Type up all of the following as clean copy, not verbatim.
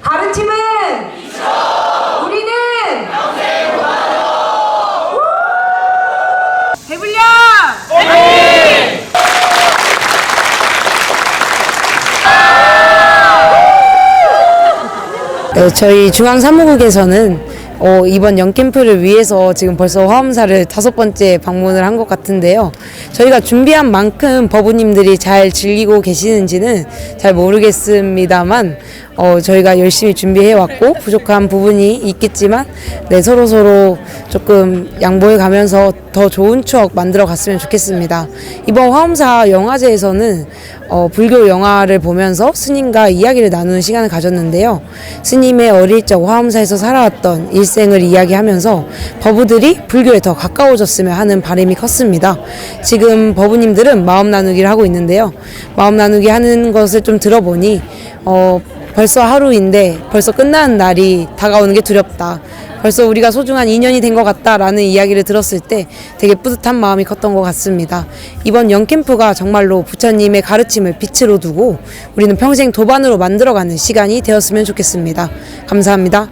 가르침은 우리는 배불려! 저희 중앙사무국에서는 이번 영캠프를 위해서 지금 벌써 화엄사를 5번째 방문을 한 것 같은데요. 저희가 준비한 만큼 법우님들이 잘 즐기고 계시는지는 잘 모르겠습니다만 저희가 열심히 준비해왔고 부족한 부분이 있겠지만 서로 조금 양보해 가면서 더 좋은 추억 만들어 갔으면 좋겠습니다. 이번 화엄사 영화제에서는 불교 영화를 보면서 스님과 이야기를 나누는 시간을 가졌는데요. 스님의 어릴 적 화엄사에서 살아왔던 일생을 이야기하면서 법우들이 불교에 더 가까워졌으면 하는 바람이 컸습니다. 지금 법우님들은 마음 나누기를 하고 있는데요. 마음 나누기 하는 것을 좀 들어보니 벌써 하루인데 벌써 끝나는 날이 다가오는 게 두렵다. 벌써 우리가 소중한 인연이 된 것 같다라는 이야기를 들었을 때 되게 뿌듯한 마음이 컸던 것 같습니다. 이번 영캠프가 정말로 부처님의 가르침을 빛으로 두고 우리는 평생 도반으로 만들어가는 시간이 되었으면 좋겠습니다. 감사합니다.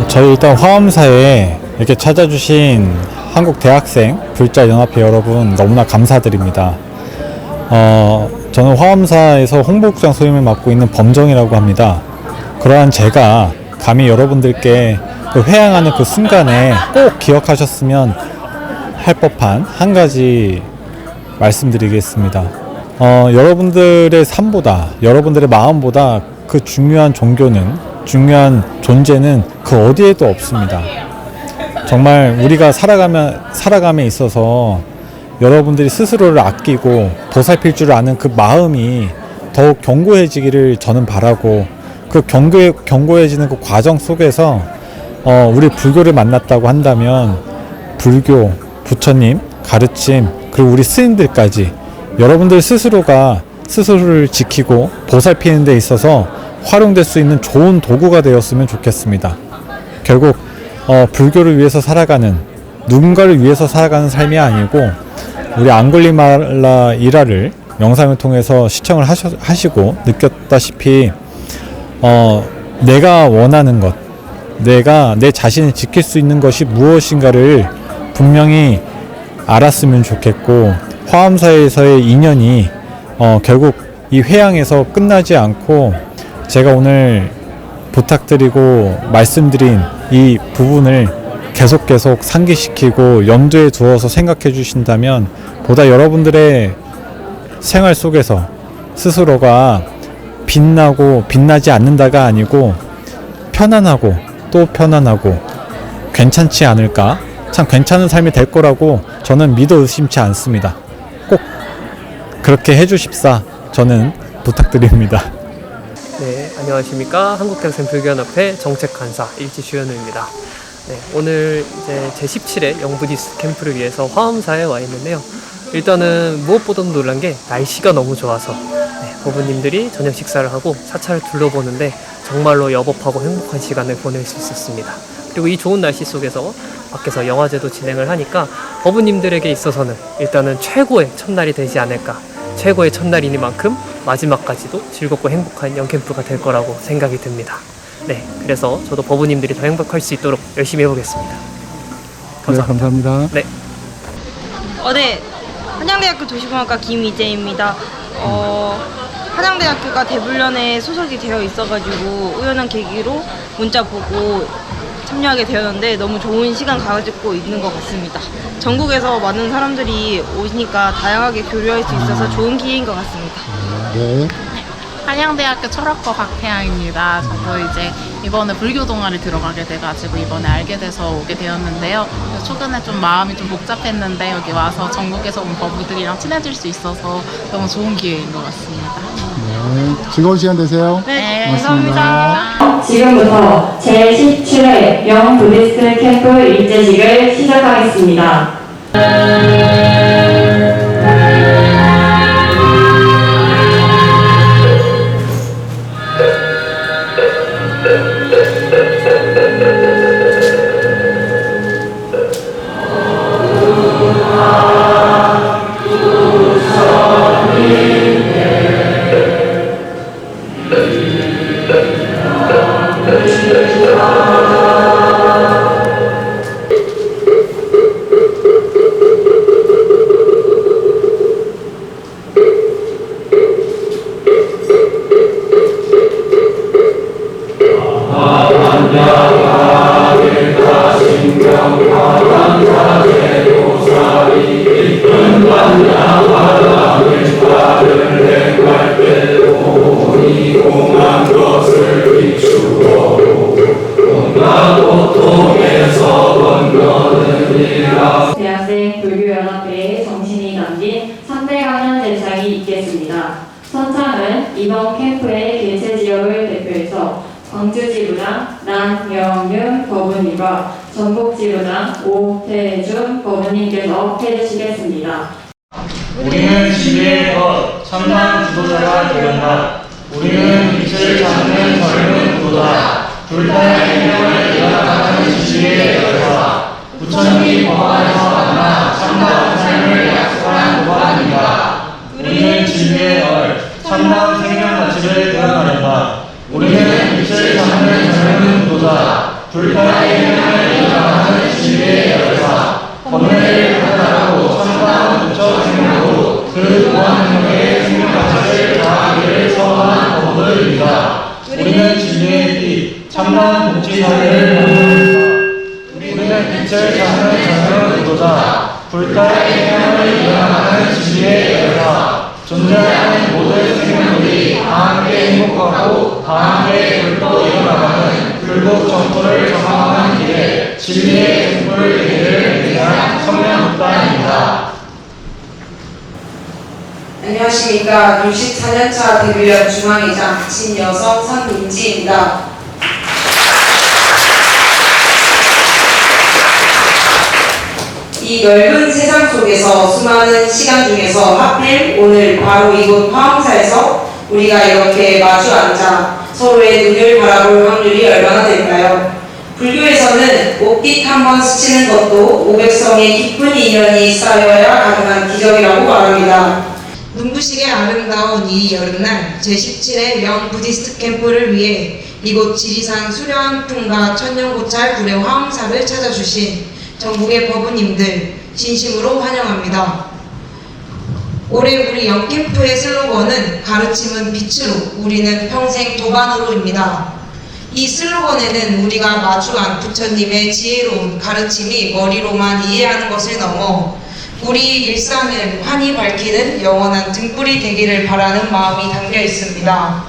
저희 일단 화엄사에 이렇게 찾아주신 한국 대학생 불자연합회 여러분 너무나 감사드립니다. 저는 화엄사에서 홍보국장 소임을 맡고 있는 범정이라고 합니다. 그러한 제가 감히 여러분들께 그 회양하는 그 순간에 꼭 기억하셨으면 할 법한 한 가지 말씀드리겠습니다. 여러분들의 삶보다, 여러분들의 마음보다 그 중요한 종교는, 중요한 존재는 그 어디에도 없습니다. 정말 우리가 살아감에 있어서 여러분들이 스스로를 아끼고 보살필 줄 아는 그 마음이 더욱 견고해지기를 저는 바라고, 그 견고해지는 그 과정 속에서 우리 불교를 만났다고 한다면 불교, 부처님, 가르침, 그리고 우리 스님들까지 여러분들 스스로가 스스로를 지키고 보살피는 데 있어서 활용될 수 있는 좋은 도구가 되었으면 좋겠습니다. 결국 불교를 위해서 살아가는, 누군가를 위해서 살아가는 삶이 아니고 우리 앙굴리말라 일화를 영상을 통해서 시청을 하시고 느꼈다시피 내가 원하는 것, 내가 내 자신을 지킬 수 있는 것이 무엇인가를 분명히 알았으면 좋겠고, 화엄사에서의 인연이 결국 이 회양에서 끝나지 않고 제가 오늘 부탁드리고 말씀드린 이 부분을 계속 상기시키고 염두에 두어서 생각해 주신다면 보다 여러분들의 생활 속에서 스스로가 빛나고 빛나지 않는다가 아니고 편안하고 또 편안하고 괜찮지 않을까? 참 괜찮은 삶이 될 거라고 저는 믿어 의심치 않습니다. 꼭 그렇게 해주십사 저는 부탁드립니다. 네, 안녕하십니까. 한국대학생 불교연합회 정책간사 일지 주현우입니다. 네, 오늘 이제 제17회 영부디스 캠프를 위해서 화엄사에 와 있는데요. 일단은 무엇보다도 놀란 게 날씨가 너무 좋아서 법우님들이 저녁 식사를 하고 사찰을 둘러보는데 정말로 여법하고 행복한 시간을 보낼 수 있었습니다. 그리고 이 좋은 날씨 속에서 밖에서 영화제도 진행을 하니까 법우님들에게 있어서는 일단은 최고의 첫날이 되지 않을까, 최고의 첫날이니만큼 마지막까지도 즐겁고 행복한 영캠프가 될 거라고 생각이 듭니다. 네, 그래서 저도 법우님들이 더 행복할 수 있도록 열심히 해보겠습니다. 감사합니다. 네, 감사합니다. 네. 네. 한양대학교 도시공학과 김이재입니다. 한양대학교가 대불련에 소속이 되어 있어가지고 우연한 계기로 문자 보고 참여하게 되었는데 너무 좋은 시간 가지고 있는 것 같습니다. 전국에서 많은 사람들이 오니까 다양하게 교류할 수 있어서 좋은 기회인 것 같습니다. 네. 한양대학교 철학과 박태양입니다. 저도 이제 이번에 불교 동아리 들어가게 돼가지고 이번에 알게 돼서 오게 되었는데요. 초반에 좀 마음이 좀 복잡했는데 여기 와서 전국에서 온 법우들이랑 친해질 수 있어서 너무 좋은 기회인 것 같습니다. 네. 즐거운 시간 되세요. 네, 고맙습니다. 감사합니다. 지금부터 제17회 영부디스트 캠프 일제식을 시작하겠습니다. 대학생 불교연합회의 정신이 담긴 3대 강연 대상이 있겠습니다. 선창은 이번 캠프의 개최 지역을 대표해서 광주지부장 남영윤 법무님과 전북지부장 오태준 법무님께서 해주시겠습니다. 우리는 진리의 것, 참난 구도자가 되었다. 우리는 빛을 찾는 젊은 구도자, 불타의 생명을 이어나가는 진리의 열사, 부처님이 법안에서 만나 참다운 삶을 약속한 도반입니다. 우리는 진리의 얼, 참다운 생명 가치를 드러나려다. 우리는 빛을 찾는 젊은 구도자, 불타의 생명을 이어나가는 진리의 열사, 번뇌를 하나로 참다운 부처 생명으로 그 무한능력의 생명 가치를 다하기를 서원한 법들입니다. 우리는 진리의 빛, 참다운 복지사회를 만듭니다. 우리는 빛을 찾는 젊은 구도자, 불타의 생명을 이어나가는 진리의 열사, 존재하는 모든 생명들이 다 함께 행복하고 다 함께 불도 이어나가는 불국 정토를 정함하는 길에 진리의 등불 되기를 위한 성명국단입니다. 안녕하십니까. 64년차 데뷔연 중앙회장 진여성 선민지입니다. 이 넓은 세상 속에서 수많은 시간 중에서 하필 오늘 바로 이곳 화엄사에서 우리가 이렇게 마주 앉아 서로의 눈을 바라볼 확률이 얼마나 될까요? 불교에서는 옷깃 한번 스치는 것도 500성의 깊은 인연이 쌓여야 가능한 기적이라고 말합니다. 눈부시게 아름다운 이 여름날 제17회 명 부디스트 캠프를 위해 이곳 지리산 수려한 풍과 천년고찰 불의 화엄사를 찾아주신 전국의 법우님들 진심으로 환영합니다. 올해 우리 영캠프의 슬로건은 가르침은 빛으로 우리는 평생 도반으로입니다. 이 슬로건에는 우리가 마주한 부처님의 지혜로운 가르침이 머리로만 이해하는 것을 넘어 우리 일상을 환히 밝히는 영원한 등불이 되기를 바라는 마음이 담겨 있습니다.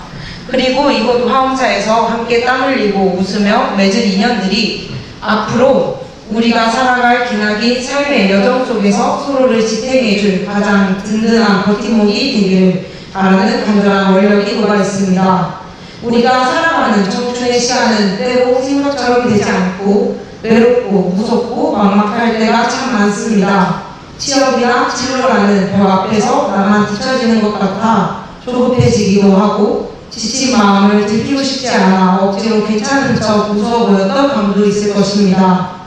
그리고 이곳 화엄사에서 함께 땀 흘리고 웃으며 맺은 인연들이 앞으로 우리가 살아갈 기나긴 삶의 여정 속에서 서로를 지탱해줄 가장 든든한 버팀목이 되기를 바라는 간절한 원력이 녹아있습니다. 우리가 살아가는 청춘의 시간은 때로 생각처럼 되지 않고 외롭고 무섭고 막막할 때가 참 많습니다. 취업이나 진로라는 벽 앞에서 나만 뒤처지는 것 같아 조급해지기도 하고 지친 마음을 들키고 싶지 않아 억지로 괜찮은 척 무서워 보였던 밤도 있을 것입니다.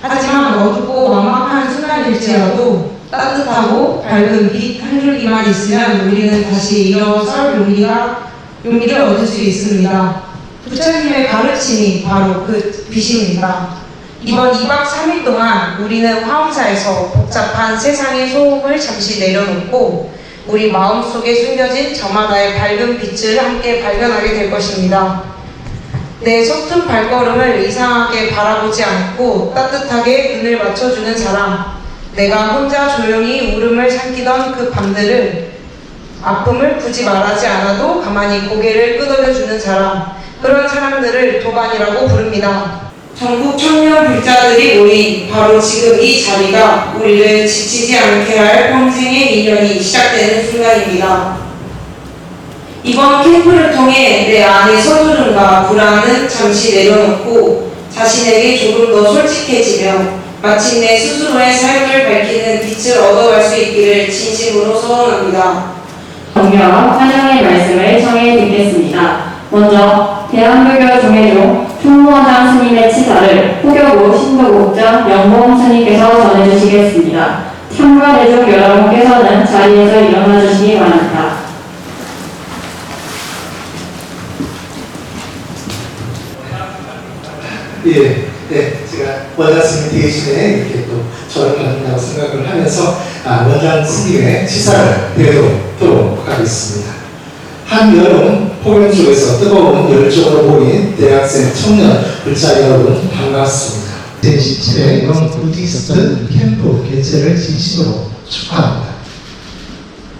하지만 어둡고 막막한 순간일지라도 따뜻하고 밝은 빛 한 줄기만 있으면 우리는 다시 일어설 용기를 얻을 수 있습니다. 부처님의 가르침이 바로 그 빛입니다. 이번 2박 3일 동안 우리는 화엄사에서 복잡한 세상의 소음을 잠시 내려놓고 우리 마음속에 숨겨진 저마다의 밝은 빛을 함께 발견하게 될 것입니다. 내 서툰 발걸음을 이상하게 바라보지 않고 따뜻하게 눈을 맞춰주는 사람, 내가 혼자 조용히 울음을 삼키던 그 밤들을 아픔을 굳이 말하지 않아도 가만히 고개를 끄덕여주는 사람, 그런 사람들을 도반이라고 부릅니다. 전국 청년 불자들이 모인 바로 지금 이 자리가 우리를 지치지 않게 할 평생의 인연이 시작되는 순간입니다. 이번 캠프를 통해 내 안의 서두름과 불안은 잠시 내려놓고 자신에게 조금 더 솔직해지며 마침내 스스로의 삶을 밝히는 빛을 얻어갈 수 있기를 진심으로 소원합니다. 격려와 환영의 말씀을 청해 듣겠습니다. 먼저 대한불교 종회종 총무원장 스님의 치사를 포교구 신도국장 영봉 스님께서 전해주시겠습니다. 참가 대중 여러분께서는 자리에서 일어나 주시기 바랍니다. 예, 네, 제가 원장 스님 대신에 이렇게 또 저를 받는다고 생각을 하면서 원장 스님의 치사를 드리도록 하겠습니다. 한여름 폭염 속에서 뜨거운 열정으로 보인 대학생 청년 불자 여러분 반갑습니다. 제17회 영부디스트 캠프 개최를 진심으로 축하합니다.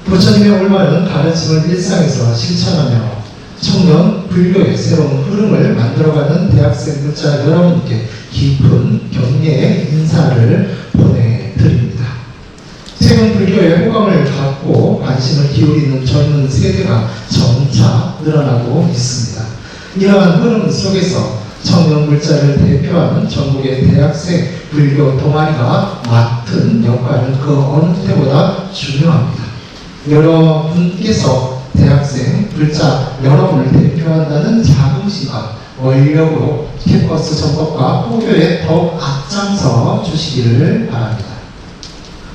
부처님의 올바른 가르침을 일상에서 실천하며 청년 불교의 새로운 흐름을 만들어가는 대학생 불자 여러분께 깊은 격려의 인사를 보내드립니다. 최근 불교에 호감을 갖고 관심을 기울이는 젊은 세대가 점차 늘어나고 있습니다. 이러한 흐름 속에서 청년 불자를 대표하는 전국의 대학생 불교 동아리가 맡은 역할은 그 어느 때보다 중요합니다. 여러분께서 대학생 불자 여러분을 대표한다는 자긍심과 원력으로 캠퍼스 정법과 포교에 더욱 앞장서 주시기를 바랍니다.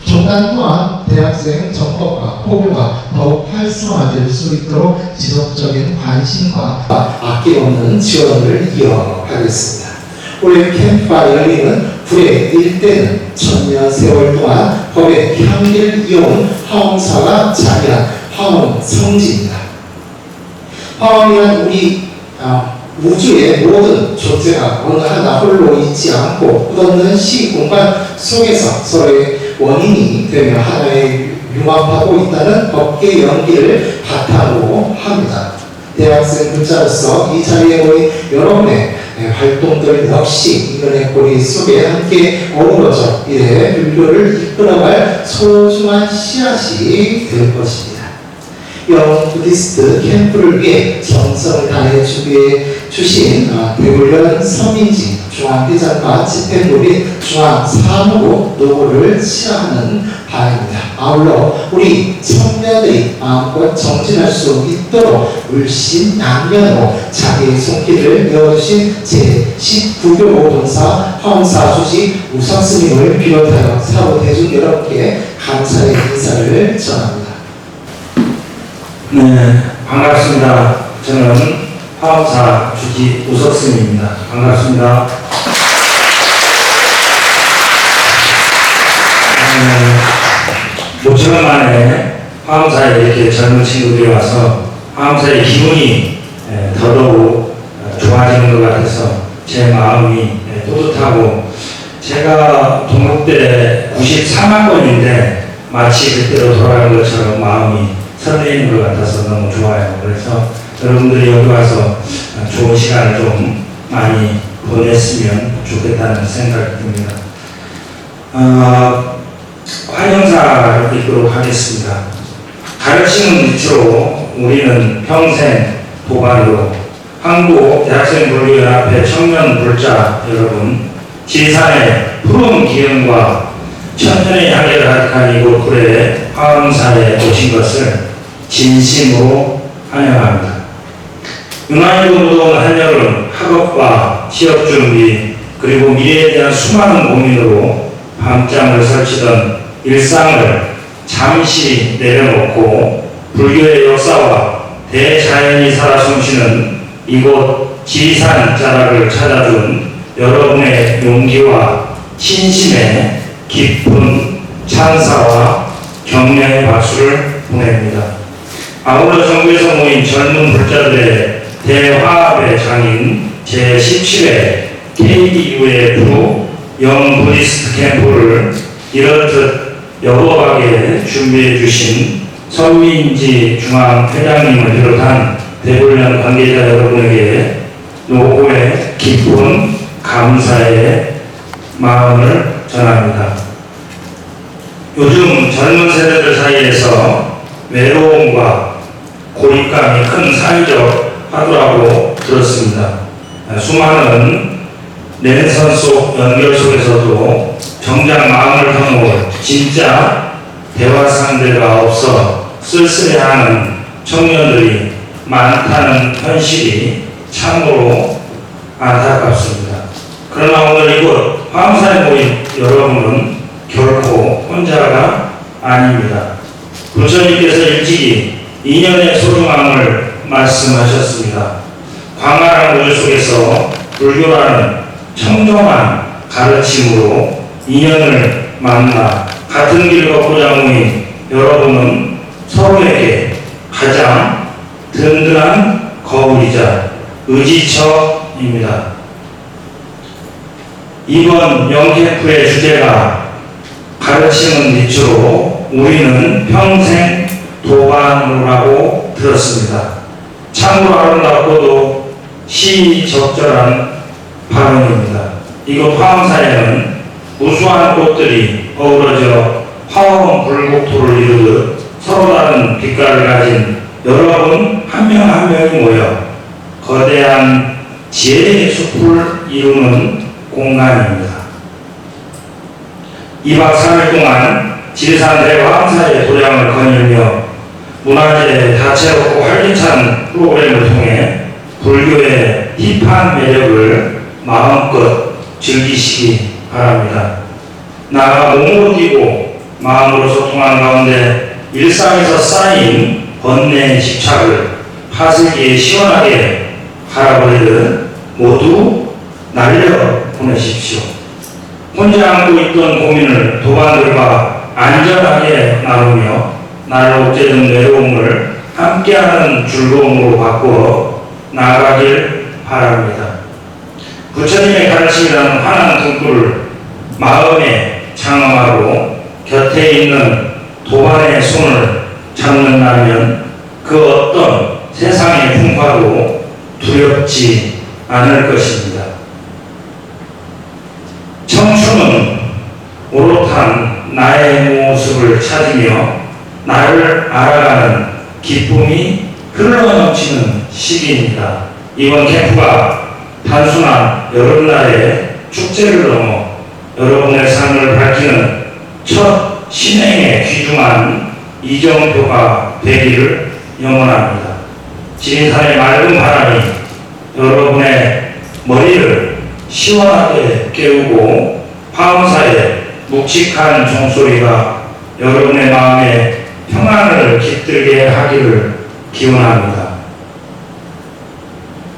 조단 또한 대학생 정법과 포교가 더욱 활성화될 수 있도록 지속적인 관심과 아낌없는 지원을 이어가겠습니다. 올해 캠프가 열리는 불의 일대는 천년 세월 동안 법의 향기를 이어온 화엄사가 자리한 화엄 성지입니다. 화엄이란 우리 우주의 모든 존재가 어느 하나 홀로 있지 않고 끝없는 시 공간 속에서 서로의 원인이 되며 하나의 융합하고 있다는 법계 연기를 바탕으로 합니다. 대학생 불자로서 이 자리에 모인 여러분의 활동들 역시 이근의 고리 속에 함께 어우러져 이래 불교를 이끌어갈 소중한 씨앗이 될 것입니다. 영 부디스트 캠프를 위해 정성을 다해 준비해 주신 대훈련 서민지 중앙회장과 집행부인 중앙사무국 노고를 치하하는 바입니다. 아울러 우리 청년들이 마음껏 정진할 수 있도록 물심양면으로 자기의 손길을 내어주신 제19교 본사 화엄사 주지 우성스님을 비롯하여 사후 대중 여러분께 감사의 인사를 전합니다. 네, 반갑습니다. 저는 화엄사 주지 우석스님입니다. 반갑습니다. 목청을 만에 화엄사에 이렇게 젊은 친구들이 와서 화엄사의 기분이 더더욱 좋아지는 것 같아서 제 마음이 뿌듯하고, 제가 동국대 93학번인데 마치 그때로 돌아간 것처럼 마음이 설레이는 것 같아서 너무 좋아요. 그래서 여러분들이 여기 와서 좋은 시간을 좀 많이 보냈으면 좋겠다는 생각이 듭니다. 환영사를 읽도록 하겠습니다. 가르치는 빛으로 우리는 평생 도반으로 한국 대학생 불교연합회 청년 불자 여러분, 지산의 푸른 기운과 천년의 향기를 가득한 이곳 불의 화엄사에 오신 것을 진심으로 환영합니다. 은하이고 무더운 한여름 학업과 취업 준비 그리고 미래에 대한 수많은 고민으로 밤잠을 설치던 일상을 잠시 내려놓고 불교의 역사와 대자연이 살아 숨쉬는 이곳 지산 자락을 찾아준 여러분의 용기와 신심에 깊은 찬사와 격려의 박수를 보냅니다. 아울러 전국에서 모인 젊은 불자들의 대화합의 장인 제17회 KDUF 영 부디스트 캠프를 이렇듯 여보하게 준비해 주신 선민지 중앙회장님을 비롯한 대훈련 관계자 여러분에게 노고의 깊은 감사의 마음을 전합니다. 요즘 젊은 세대들 사이에서 외로움과 고립감이 큰 사회적 화두라고 들었습니다. 수많은 랜선 속 연결 속에서도 정작 마음을 터놓을 진짜 대화 상대가 없어 쓸쓸해하는 청년들이 많다는 현실이 참으로 안타깝습니다. 그러나 오늘 이곳 화엄사에 모인 여러분은 결코 혼자가 아닙니다. 부처님께서 일찍이 인연의 소중함을 말씀하셨습니다. 광활한 우주 속에서 불교라는 청정한 가르침으로 인연을 만나 같은 길 걷고자 모인 여러분은 서로에게 가장 든든한 거울이자 의지처입니다. 이번 영캠프의 주제가 가르침은 밑으로 우리는 평생 도반으로라고 들었습니다. 참으로 아름답고도 시적절한 발언입니다. 이곳 화엄사에는 우수한 꽃들이 어우러져 화엄 불국토를 이루듯 서로 다른 빛깔을 가진 여러분 한 명 한 명이 모여 거대한 지혜의 숲을 이루는 공간입니다. 2박 3일 동안 지리산 대화엄사의 도량을 거닐며 문화재의 다채롭고 활기찬 프로그램을 통해 불교의 힙한 매력을 마음껏 즐기시기 바랍니다. 나아가 몸으로 뛰고 마음으로 소통하는 가운데 일상에서 쌓인 번뇌의 집착을 파슬기에 시원하게 갈아버리듯 모두 날려보내십시오. 혼자 안고 있던 고민을 도반들과 안전하게 나누며 나를 옥죄는 외로움을 함께하는 즐거움으로 바꾸어 나아가길 바랍니다. 부처님의 가르침이라는 환한 등불을 마음에 장엄하고 곁에 있는 도반의 손을 잡는다면 그 어떤 세상의 풍파도 두렵지 않을 것입니다. 청춘은 오롯한 나의 모습을 찾으며 나를 알아가는 기쁨이 흘러넘치는 시기입니다. 이번 캠프가 단순한 여름날의 축제를 넘어 여러분의 삶을 밝히는 첫 신행에 귀중한 이정표가 되기를 염원합니다. 지리산의 맑은 바람이 여러분의 머리를 시원하게 깨우고 화엄사의 묵직한 종소리가 여러분의 마음에 평안을 깃들게 하기를 기원합니다.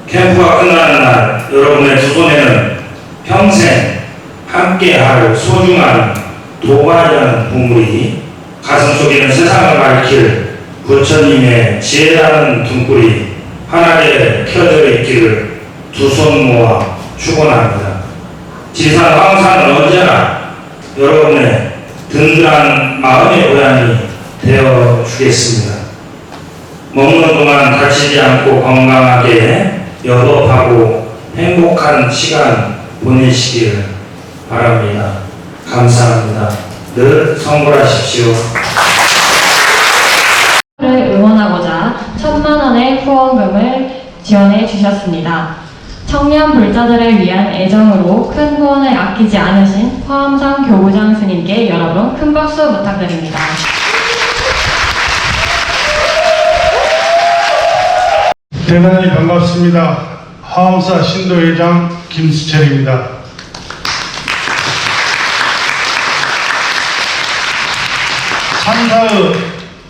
캠프가 끝나는 날 여러분의 두 손에는 평생 함께할 소중한 도반이라는 보물이 가슴속에는 세상을 밝힐 부처님의 지혜라는 등불이 환하게 켜져 있기를 두 손 모아 축원합니다. 지리산 화엄사는 언제나 여러분의 든든한 마음의 고향이 되어 주겠습니다. 먹는 동안 다치지 않고 건강하게 여법하고 행복한 시간 보내시길 바랍니다. 감사합니다. 늘 성불하십시오. 를 응원하고자 1,000만 원의 후원금을 지원해 주셨습니다. 청년 불자들을 위한 애정으로 큰 후원을 아끼지 않으신 화엄산 교구장 스님께 여러분 큰 박수 부탁드립니다. 대단히 반갑습니다. 화엄사 신도회장 김수철입니다. 산사의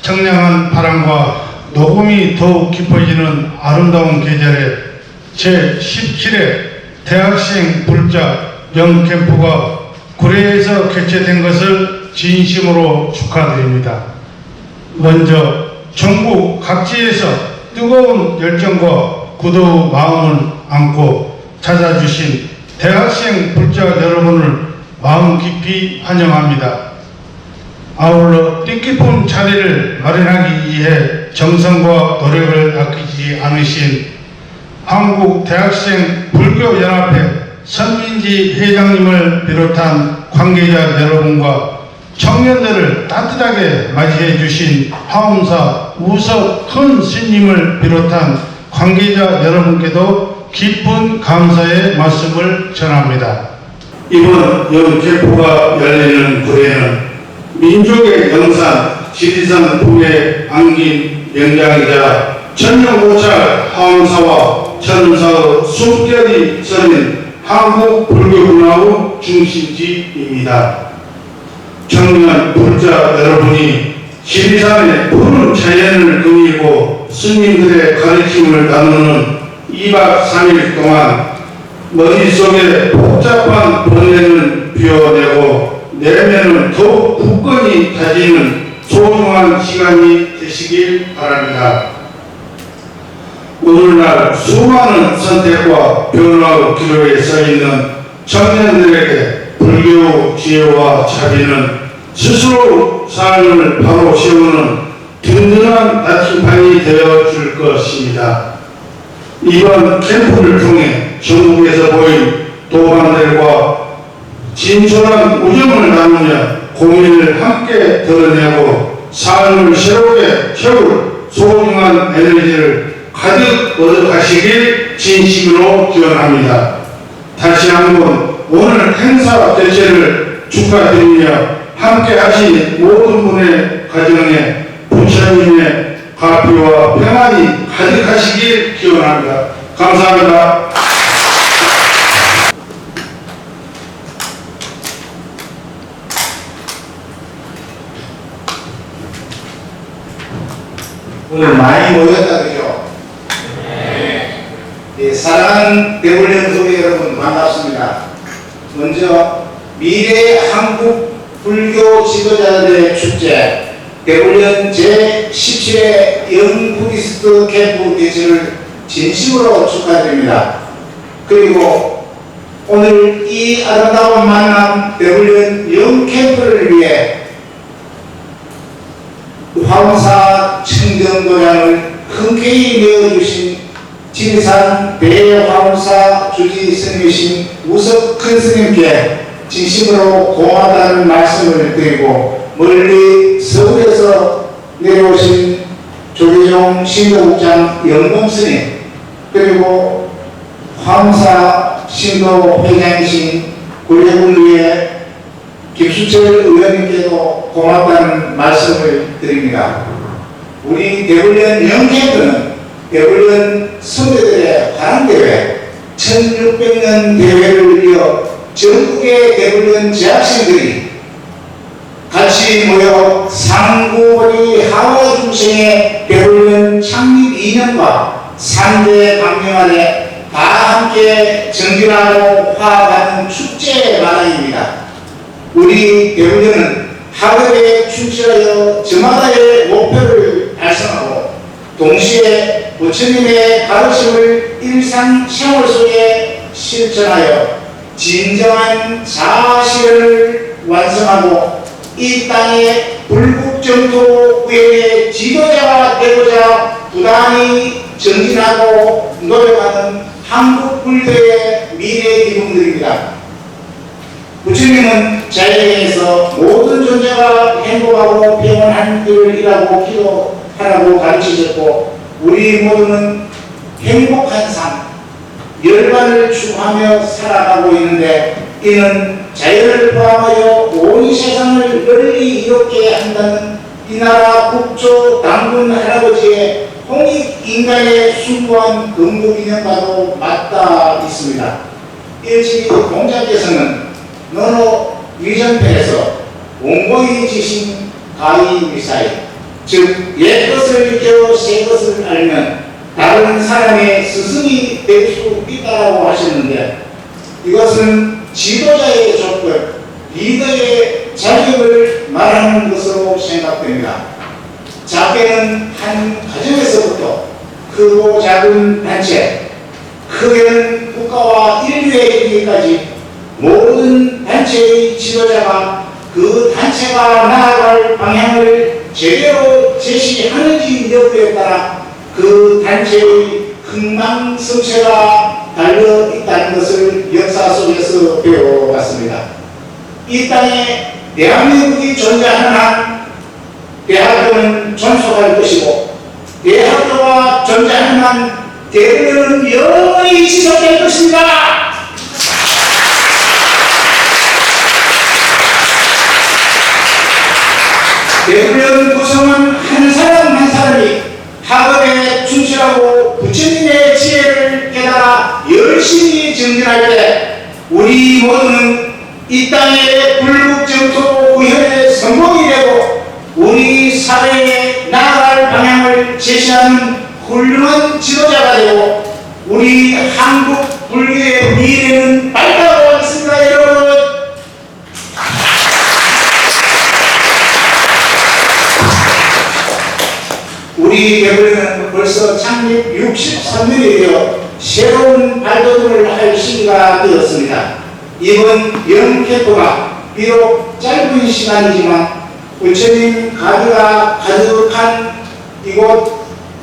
청량한 바람과 녹음이 더욱 깊어지는 아름다운 계절에 제17회 대학생 불자 영캠프가 구례에서 개최된 것을 진심으로 축하드립니다. 먼저 전국 각지에서 뜨거운 열정과 굳은 마음을 안고 찾아주신 대학생 불자 여러분을 마음 깊이 환영합니다. 아울러 뜻깊은 자리를 마련하기 위해 정성과 노력을 아끼지 않으신 한국대학생 불교연합회 선민지 회장님을 비롯한 관계자 여러분과 청년들을 따뜻하게 맞이해 주신 화엄사 우석 큰 스님을 비롯한 관계자 여러분께도 깊은 감사의 말씀을 전합니다. 이번 영캠프가 열리는 구례는 민족의 영산 지리산 북에 안긴 영장이자 천년고찰 화엄사와 천사의 숨결이 서린 한국 불교문화의 중심지입니다. 청년 불자 여러분이 지리산의 푸른 자연을 그리고 스님들의 가르침을 나누는 2박 3일 동안 머릿속에 복잡한 번뇌를 비워내고 내면을 더욱 굳건히 다지는 소중한 시간이 되시길 바랍니다. 오늘날 수많은 선택과 변화의 기로에 서있는 청년들에게 불교 지혜와 자비는 스스로 삶을 바로 세우는 든든한 나침반이 되어줄 것입니다. 이번 캠프를 통해 전국에서 보인 도반들과 진솔한 우정을 나누며 고민을 함께 드러내고 삶을 새롭게 채울 소중한 에너지를 가득 얻어가시길 진심으로 기원합니다. 다시 한번 오늘 행사 개최를 축하드리며 함께 하신 모든 분의 가정에 부처님의 가피와 평안이 가득하시길 기원합니다. 감사합니다. 오늘 많이 모였다 그죠? 네. 사랑하는 대불련 소리 여러분 반갑습니다. 먼저 미래 한국 불교 지도자들의 축제 대불련 제17회 영부디스트 캠프 개최를 진심으로 축하드립니다. 그리고 오늘 이 아름다운 만남 대불련 영캠프를 위해 화엄사 청정도량을 흔쾌히 내어주신 지리산 대화엄사 주지 스님이신 우석 큰 스님께 진심으로 고맙다는 말씀을 드리고, 멀리 서울에서 내려오신 조계종 신도국장 영봉 스님, 그리고 화엄사 신도 회장이신 굴레군루의 김수철 의원님께도 고맙다는 말씀을 드립니다. 우리 대불련 영캠프는 대불련 선배들의 화랑대회 1600년 대회를 이어 전국의 대불련 재학생들이 같이 모여 상구거리 하와중생의 대불련 창립 2년과 3대 강령 아래 다 함께 정진하고 화합하는 축제 마당입니다. 우리 대불련은 학업에 충실하여 저마다의 목표를 달성하고 동시에 부처님의 가르침을 일상생활 속에 실천하여 진정한 자아실현을 완성하고 이 땅의 불국정토 구현의 지도자가 되고자 부단히 정진하고 노력하는 한국 불교의 미래 기둥들입니다. 부처님은 자연에서 모든 존재가 행복하고 평온한 길이라고 기도하라고 가르치셨고, 우리 모두는 행복한 삶, 열반을 추구하며 살아가고 있는데, 이는 자연을 포함하여 온 세상을 널리 이롭게 한다는 이 나라 국조 당군 할아버지의 홍익인간의 숭고한 근무기념과도 맞닿아 있습니다. 일찍이 공자께서는 너노 위전편에서 온고이 지신 가히 위사이, 즉 옛것을 익혀 새것을 알면 다른 사람의 스승이 될 수 있다고 하셨는데, 이것은 지도자의 조건, 리더의 자격을 말하는 것으로 생각됩니다. 작게는 한 가정에서부터 크고 작은 단체, 크게는 국가와 인류에 이르기까지 모든 단체의 지도자가 그 단체가 나아갈 방향을 제대로 제시하는지 여부에 따라 그 단체의 흥망성쇠가 달려 있다는 것을 역사 속에서 배워왔습니다. 이 땅에 대한민국이 존재하는 한 대학교는 존속할 것이고, 대학교가 존재하는 한 대학교는 영원히 지속될 것입니다. 대불련 구성은 한 사람 한 사람이 학업에 충실하고 부처님의 지혜를 깨달아 열심히 정진할 때 우리 모두는 이 땅의 불국정토 구현의 성공이 되고 우리 사회에 나아갈 방향을 제시하는 훌륭한 지도자가 되고 우리 한국 불교의 미래는 밝다고 하겠습니다, 여러분. 우리 개불에는 벌써 창립 63년이 되어 새로운 발돋움을 할 시기가 되었습니다. 이번 영캠프가 비록 짧은 시간이지만 부처님 가비가 가득한 이곳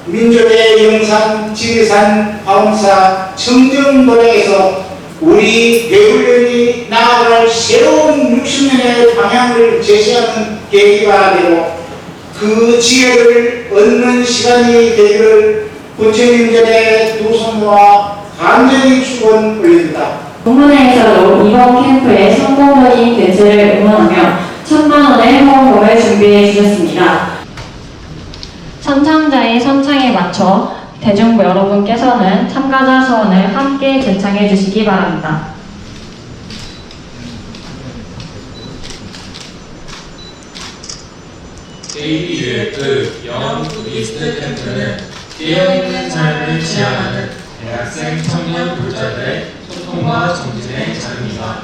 민족의 영산, 지리산, 화엄사, 청정도량에서 우리 개불련이 나아갈 새로운 60년의 방향을 제시하는 계기가 되고 그 지혜를 얻는 시간이 되기를 부처님 전에 두 손 모아 간절히 축원 올립니다. 동문회에서도 이번 캠프의 성공적인 개최를 응원하며 1,000만 원의 후원금을 준비해 주셨습니다. 선창자의 선창에 맞춰 대중부 여러분께서는 참가자 서원을 함께 제창해 주시기 바랍니다. KBUF 영어 부디스트 캠프는 깨어있는 삶을 지향하는 대학생 청년 불자들의 소통과 정진의 장입니다.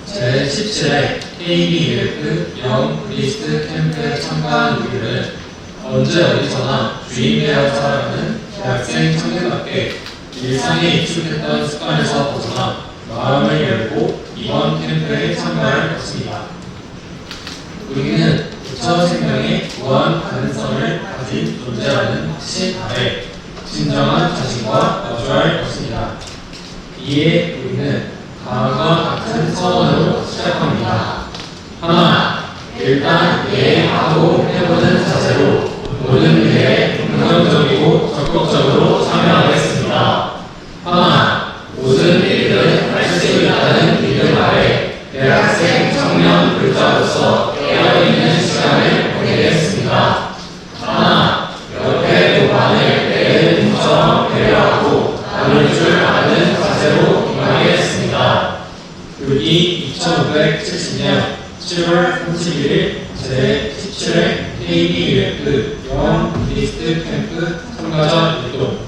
제17회 KBUF 영어 부디스트 캠프에 참가한 우리는 언제 어디서나 주인되어 살아가는 대학생 청년답게 일상에 익숙했던 습관에서 벗어나 마음을 열고 이번 캠프에 참가할 것입니다. 우리는 부처 생명의 무한 가능성을 가진 존재라는 확신 아래 진정한 자신과 마주할 것입니다. 이에 우리는 다음과 같은 서원으로 시작합니다. 하나, 일단 예하고 해보는 자세로 모든 일에 긍정적이고 적극적으로 참여하겠습니다. 하나, 모든 일들은 할 수 있다는 믿음 아래 대학생 청년 불자로서 깨어있는 시간을 보내겠습니다. 하나, 옆에 동반을 내 눈처럼 배려하고 나눌 줄 아는 자세로 임하겠습니다. 여기 2570년 7월 31일 제17회 KBUF 영어 부디스트 캠프 참가자 활동.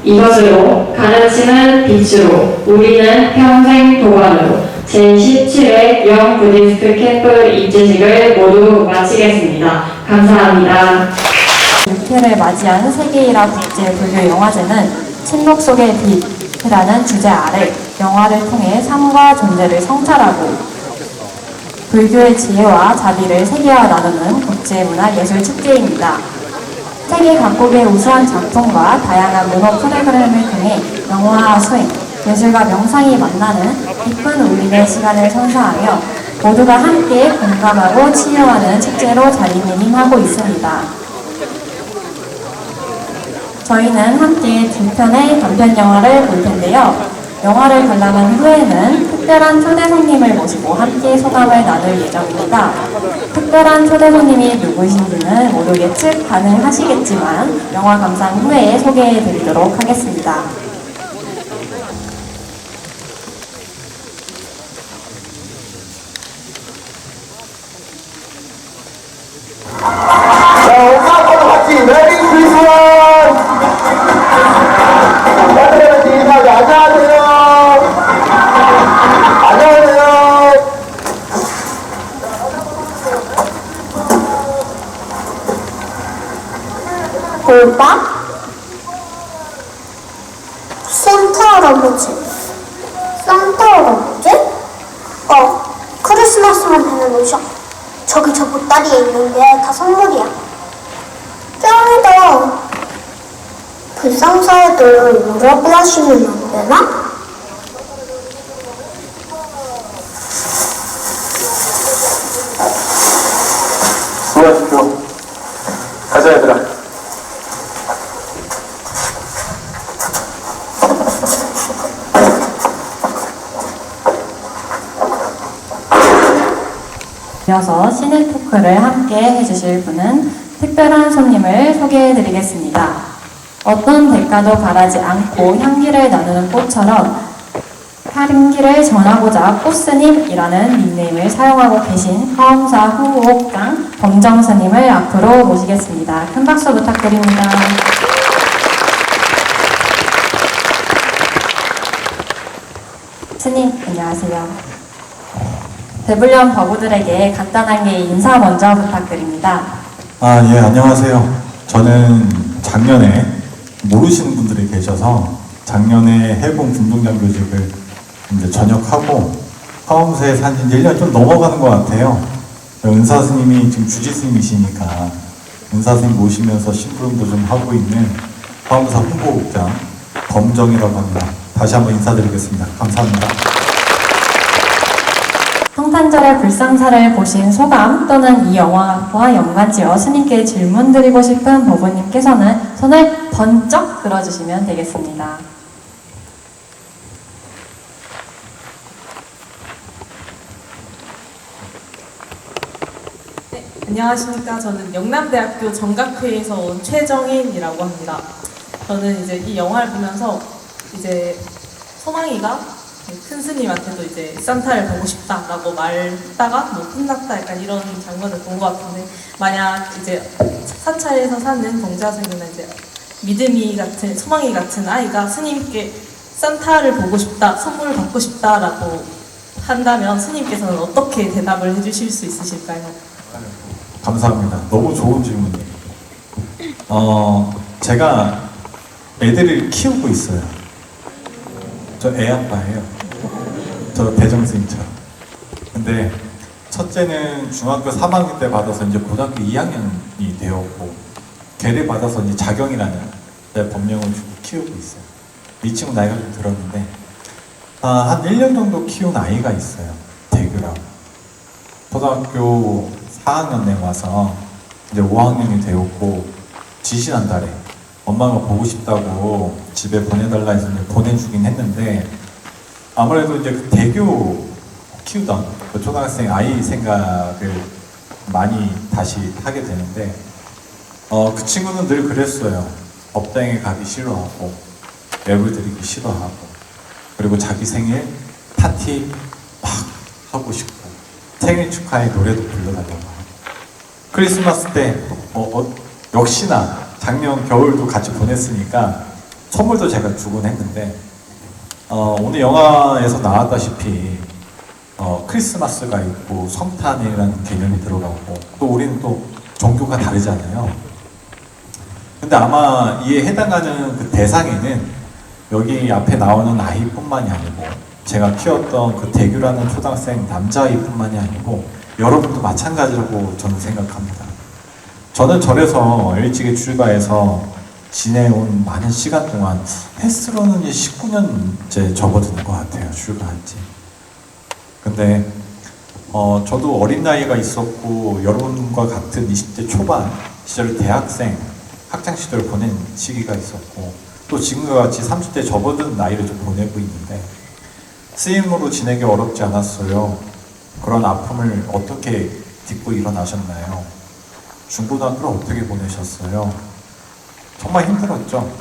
이것으로 가르치는 빛으로 우리는 평생 도관으로 제17회 영 부디스트 캠프 입제식을 모두 마치겠습니다. 감사합니다. 6회를 맞이한 세계일화 국제불교영화제는 침묵 속의 빛이라는 주제 아래 영화를 통해 삶과 존재를 성찰하고 불교의 지혜와 자비를 세계화 나누는 국제문화예술축제입니다. 세계 각국의 우수한 작품과 다양한 문화 프로그램을 통해 영화와 수행, 예술과 명상이 만나는 깊은 울림의 시간을 선사하며 모두가 함께 공감하고 치유하는 축제로 자리매김하고 있습니다. 저희는 함께 두 편의 단편 영화를 볼 텐데요. 영화를 관람한 후에는 특별한 초대 손님을 모시고 함께 소감을 나눌 예정입니다. 특별한 초대 손님이 누구신지는 모두 예측 가능하시겠지만 영화 감상 후에 소개해 드리도록 하겠습니다. 오빠? 산타 할아버지. 산타 할아버지? 크리스마스만 되는 옷이야. 저기 저 보따리에 있는 게 다 선물이야. 짱이다. 불상사애들 뭐라고 하시면 안 되나? 수고하십시오. 가자 얘들아. 이어서 시네 토크를 함께 해주실 분은 특별한 손님을 소개해드리겠습니다. 어떤 대가도 바라지 않고 향기를 나누는 꽃처럼 향기를 전하고자 꽃스님이라는 닉네임을 사용하고 계신 화엄사 홍보옥장 범정스님을 앞으로 모시겠습니다. 큰 박수 부탁드립니다. 스님, 안녕하세요. 배불련 버부들에게 간단하게 인사 먼저 부탁드립니다. 예, 안녕하세요. 저는 작년에 모르시는 분들이 계셔서 작년에 해군 군동장 교직을 이제 전역하고 화엄사에 산 지 1년 좀 넘어가는 것 같아요. 은사 스님이 지금 주지 스님이시니까 은사 스님 모시면서 심부름도 좀 하고 있는 화엄사 홍보국장 범정이라고 합니다. 다시 한번 인사드리겠습니다. 감사합니다. 성탄절의 불상사를 보신 소감 또는 이 영화와 연관지어 스님께 질문 드리고 싶은 법원님께서는 손을 번쩍 들어주시면 되겠습니다. 네, 안녕하십니까. 저는 영남대학교 정각회에서 온 최정인이라고 합니다. 저는 이제 이 영화를 보면서 이제 소망이가 큰 스님한테도 이제 산타를 보고 싶다라고 말했다가 뭐 끝났다 약간 이런 장면을 본 것 같은데, 만약 이제 사찰에서 사는 동자승이나 이제 믿음이 같은 소망이 같은 아이가 스님께 산타를 보고 싶다, 선물을 받고 싶다라고 한다면 스님께서는 어떻게 대답을 해주실 수 있으실까요? 감사합니다. 너무 좋은 질문이에요. 제가 애들을 키우고 있어요. 저 애 아빠예요. 저 대정스님처럼. 근데 첫째는 중학교 3학년 때 받아서 이제 고등학교 2학년이 되었고, 걔를 받아서 이제 자경이라는 법령을 주고 키우고 있어요. 이 친구 나이가 좀 들었는데, 한 1년 정도 키운 아이가 있어요. 대규라고. 초등학교 4학년에 와서 이제 5학년이 되었고, 지지난달에 엄마가 보고 싶다고 집에 보내달라 해서 이제 보내주긴 했는데, 아무래도 이제 그 대교 키우던 그 초등학생 아이 생각을 많이 다시 하게 되는데, 그 친구는 늘 그랬어요. 법당에 가기 싫어하고, 랩을 드리기 싫어하고, 그리고 자기 생일 파티 막 하고 싶고, 생일 축하해 노래도 불러달라고 하고, 크리스마스 때 역시나 작년 겨울도 같이 보냈으니까 선물도 제가 주곤 했는데, 오늘 영화에서 나왔다시피 크리스마스가 있고 성탄이라는 개념이 들어가고, 또 우리는 또 종교가 다르잖아요. 근데 아마 이에 해당하는 그 대상에는 여기 앞에 나오는 아이뿐만이 아니고, 제가 키웠던 그 대규라는 초등학생 남자아이뿐만이 아니고 여러분도 마찬가지라고 저는 생각합니다. 저는 절에서 일찍이 출가해서 지내온 많은 시간 동안 횟수로는 19년째 접어드는 것 같아요. 출가한 지. 근데 저도 어린 나이가 있었고, 여러분과 같은 20대 초반 시절 대학생 학창시절을 보낸 시기가 있었고, 또 지금과 같이 30대 접어든 나이를 좀 보내고 있는데, 스님으로 지내기 어렵지 않았어요. 그런 아픔을 어떻게 딛고 일어나셨나요? 중고등학교를 어떻게 보내셨어요? 정말 힘들었죠?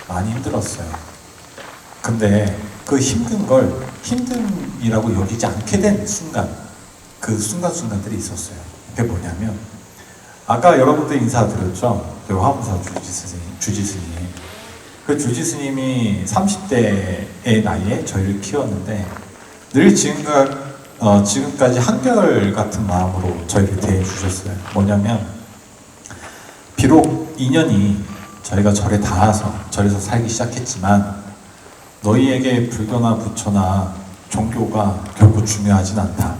많이 힘들었어요. 근데 그 힘든 걸 힘듦이라고 여기지 않게 된 순간, 그 순간순간들이 있었어요. 그게 뭐냐면, 아까 여러분들 인사드렸죠? 그 화엄사 주지 스님. 그 주지 스님이 30대의 나이에 저희를 키웠는데, 늘 지금까지 한결같은 마음으로 저희를 대해주셨어요. 뭐냐면, 비록 2년이 저희가 절에 닿아서 절에서 살기 시작했지만, 너희에게 불교나 부처나 종교가 결코 중요하진 않다.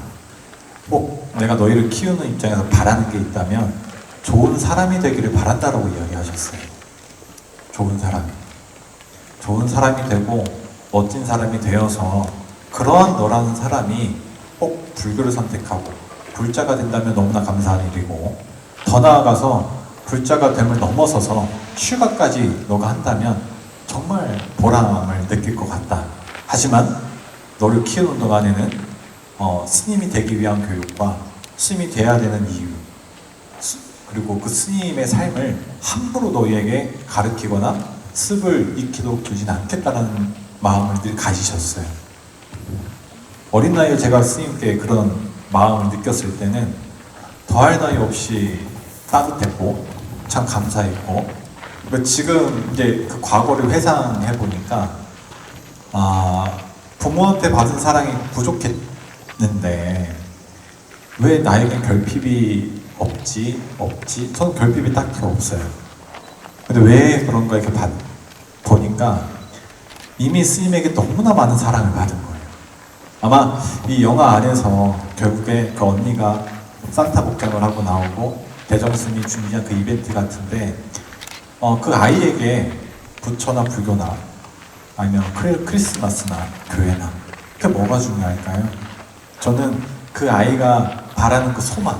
꼭 내가 너희를 키우는 입장에서 바라는 게 있다면 좋은 사람이 되기를 바란다라고 이야기하셨어요. 좋은 사람이 되고 멋진 사람이 되어서 그러한 너라는 사람이 꼭 불교를 선택하고 불자가 된다면 너무나 감사한 일이고, 더 나아가서 불자가 됨을 넘어서서 출가까지 너가 한다면 정말 보람을 느낄 것 같다. 하지만 너를 키우는 동안에는 스님이 되기 위한 교육과 스님이 돼야 되는 이유, 그리고 그 스님의 삶을 함부로 너희에게 가르치거나 습을 익히도록 두진 않겠다는 마음을 늘 가지셨어요. 어린 나이에 제가 스님께 그런 마음을 느꼈을 때는 더할 나위 없이 따뜻했고 참 감사했고, 지금 이제 그 과거를 회상해 보니까 부모한테 받은 사랑이 부족했는데 왜 나에겐 결핍이 없지? 저는 결핍이 딱히 없어요. 근데 왜 그런가 이렇게 보니까 이미 스님에게 너무나 많은 사랑을 받은 거예요. 아마 이 영화 안에서 결국에 그 언니가 산타 복장을 하고 나오고 대정스님이 준비한 그 이벤트 같은데 그 아이에게 부처나 불교나 아니면 크리스마스나 교회나 그게 뭐가 중요할까요? 저는 그 아이가 바라는 그 소망,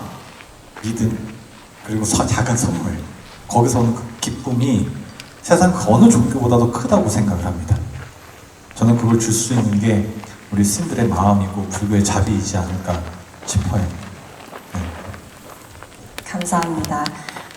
믿음, 그리고 작은 선물, 거기서 오는 그 기쁨이 세상 그 어느 종교보다도 크다고 생각을 합니다. 저는 그걸 줄 수 있는 게 우리 스님들의 마음이고 불교의 자비이지 않을까 싶어요. 감사합니다.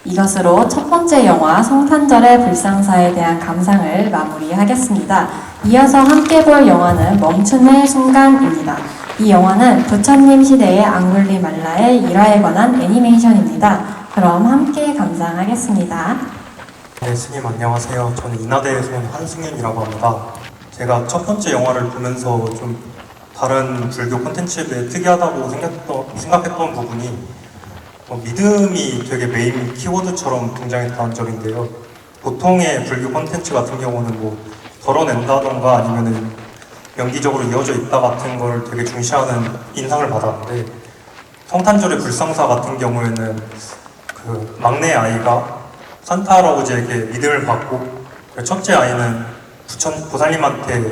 이것으로 첫 번째 영화 성탄절의 불상사에 대한 감상을 마무리하겠습니다. 이어서 함께 볼 영화는 멈춤의 순간입니다. 이 영화는 부처님 시대의 앙굴리말라의 일화에 관한 애니메이션입니다. 그럼 함께 감상하겠습니다. 네, 스님 안녕하세요. 저는 인하대에서 온 한승윤이라고 합니다. 제가 첫 번째 영화를 보면서 좀 다른 불교 콘텐츠에 비해 특이하다고 생각했던 부분이 믿음이 되게 메인 키워드처럼 등장했다는 점인데요. 보통의 불교 콘텐츠 같은 경우는 뭐 덜어낸다던가 아니면은 연기적으로 이어져 있다 같은 걸 되게 중시하는 인상을 받았는데, 성탄절의 불상사 같은 경우에는 그 막내 아이가 산타 할아버지에게 믿음을 받고, 첫째 아이는 보살님한테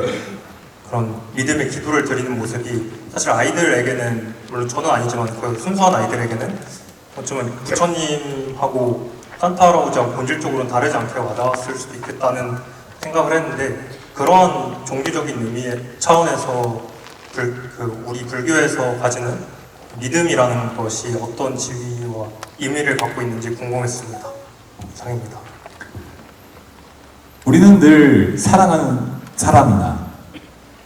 그런 믿음의 기도를 드리는 모습이 사실 아이들에게는, 물론 저는 아니지만 그 순수한 아이들에게는 어쩌면 부처님하고 산타 할아버지하고 본질적으로는 다르지 않게 와닿았을 수도 있겠다는 생각을 했는데, 그런 종교적인 의미의 차원에서 우리 불교에서 가지는 믿음이라는 것이 어떤 지위와 의미를 갖고 있는지 궁금했습니다. 이상입니다. 우리는 늘 사랑하는 사람이나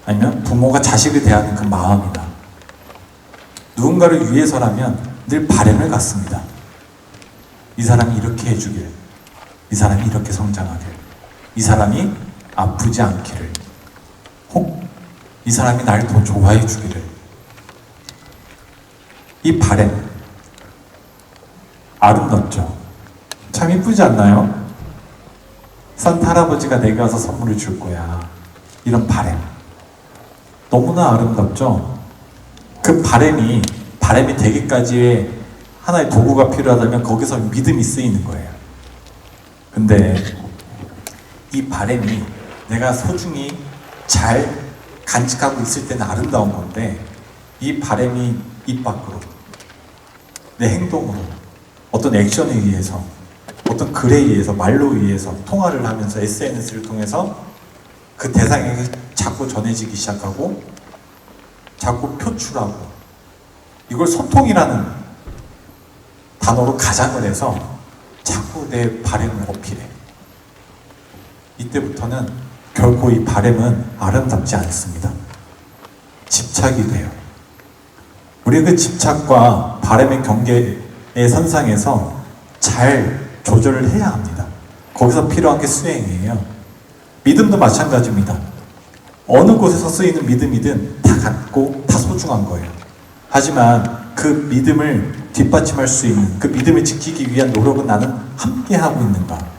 아니면 부모가 자식을 대하는 그 마음이나 누군가를 위해서라면 늘 바람을 갖습니다. 이 사람이 이렇게 해주길, 이 사람이 이렇게 성장하길, 이 사람이 아프지 않기를, 혹 이 사람이 날 더 좋아해 주기를. 이 바람 아름답죠? 참 이쁘지 않나요? 산타 할아버지가 내게 와서 선물을 줄 거야, 이런 바람 너무나 아름답죠? 그 바람이 되기까지의 하나의 도구가 필요하다면 거기서 믿음이 쓰이는 거예요. 근데 이 바람이 내가 소중히 잘 간직하고 있을 때는 아름다운 건데, 이 바람이 입 밖으로, 내 행동으로, 어떤 액션에 의해서, 어떤 글에 의해서, 말로 의해서, 통화를 하면서 SNS를 통해서 그 대상에게 자꾸 전해지기 시작하고 자꾸 표출하고, 이걸 소통이라는 단어로 가장을 해서 자꾸 내 바람을 어필해. 이때부터는 결코 이 바람은 아름답지 않습니다. 집착이 돼요. 우리 그 집착과 바람의 경계의 선상에서 잘 조절을 해야 합니다. 거기서 필요한 게 수행이에요. 믿음도 마찬가지입니다. 어느 곳에서 쓰이는 믿음이든 다 같고 다 소중한 거예요. 하지만 그 믿음을 뒷받침할 수 있는, 그 믿음을 지키기 위한 노력은 나는 함께 하고 있는가?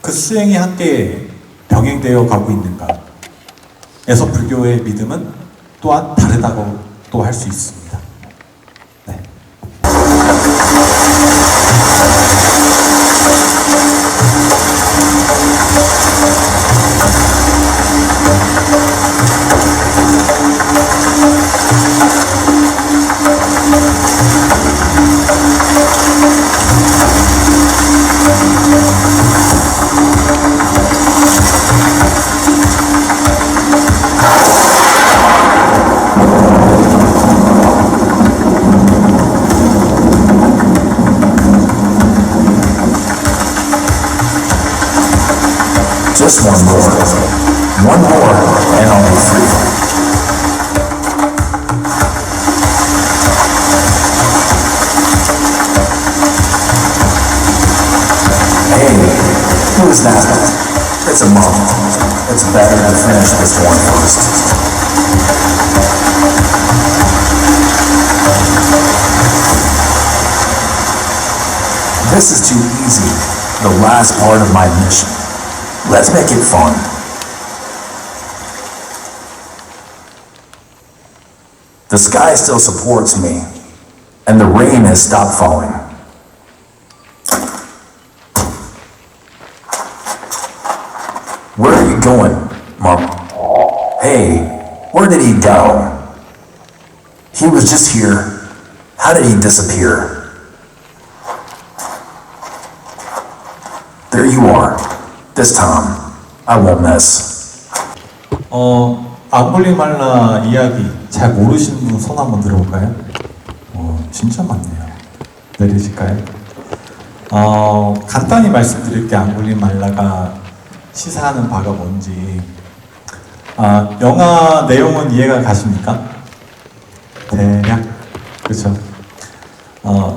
그 수행이 함께 병행되어 가고 있는가? 에서 불교의 믿음은 또한 다르다고 또 할 수 있습니다. Just one more. One more, and I'll be free. Hey, who is that? It's a monk. It's better to finish this one first. This is too easy. The last part of my mission. Let's make it fun. The sky still supports me, and the rain has stopped falling. Where are you going, Mark? Hey, where did he go? He was just here. How did he disappear? There you are. This time, I won't miss. 앙골리말라 이야기 잘 모르시는 분 손 한번 들어볼까요? 진짜 많네요. 내리실까요? 간단히 말씀드릴게요. 앙골리말라가 시사하는 바가 뭔지. 영화 내용은 이해가 가십니까? 대략? 그렇죠.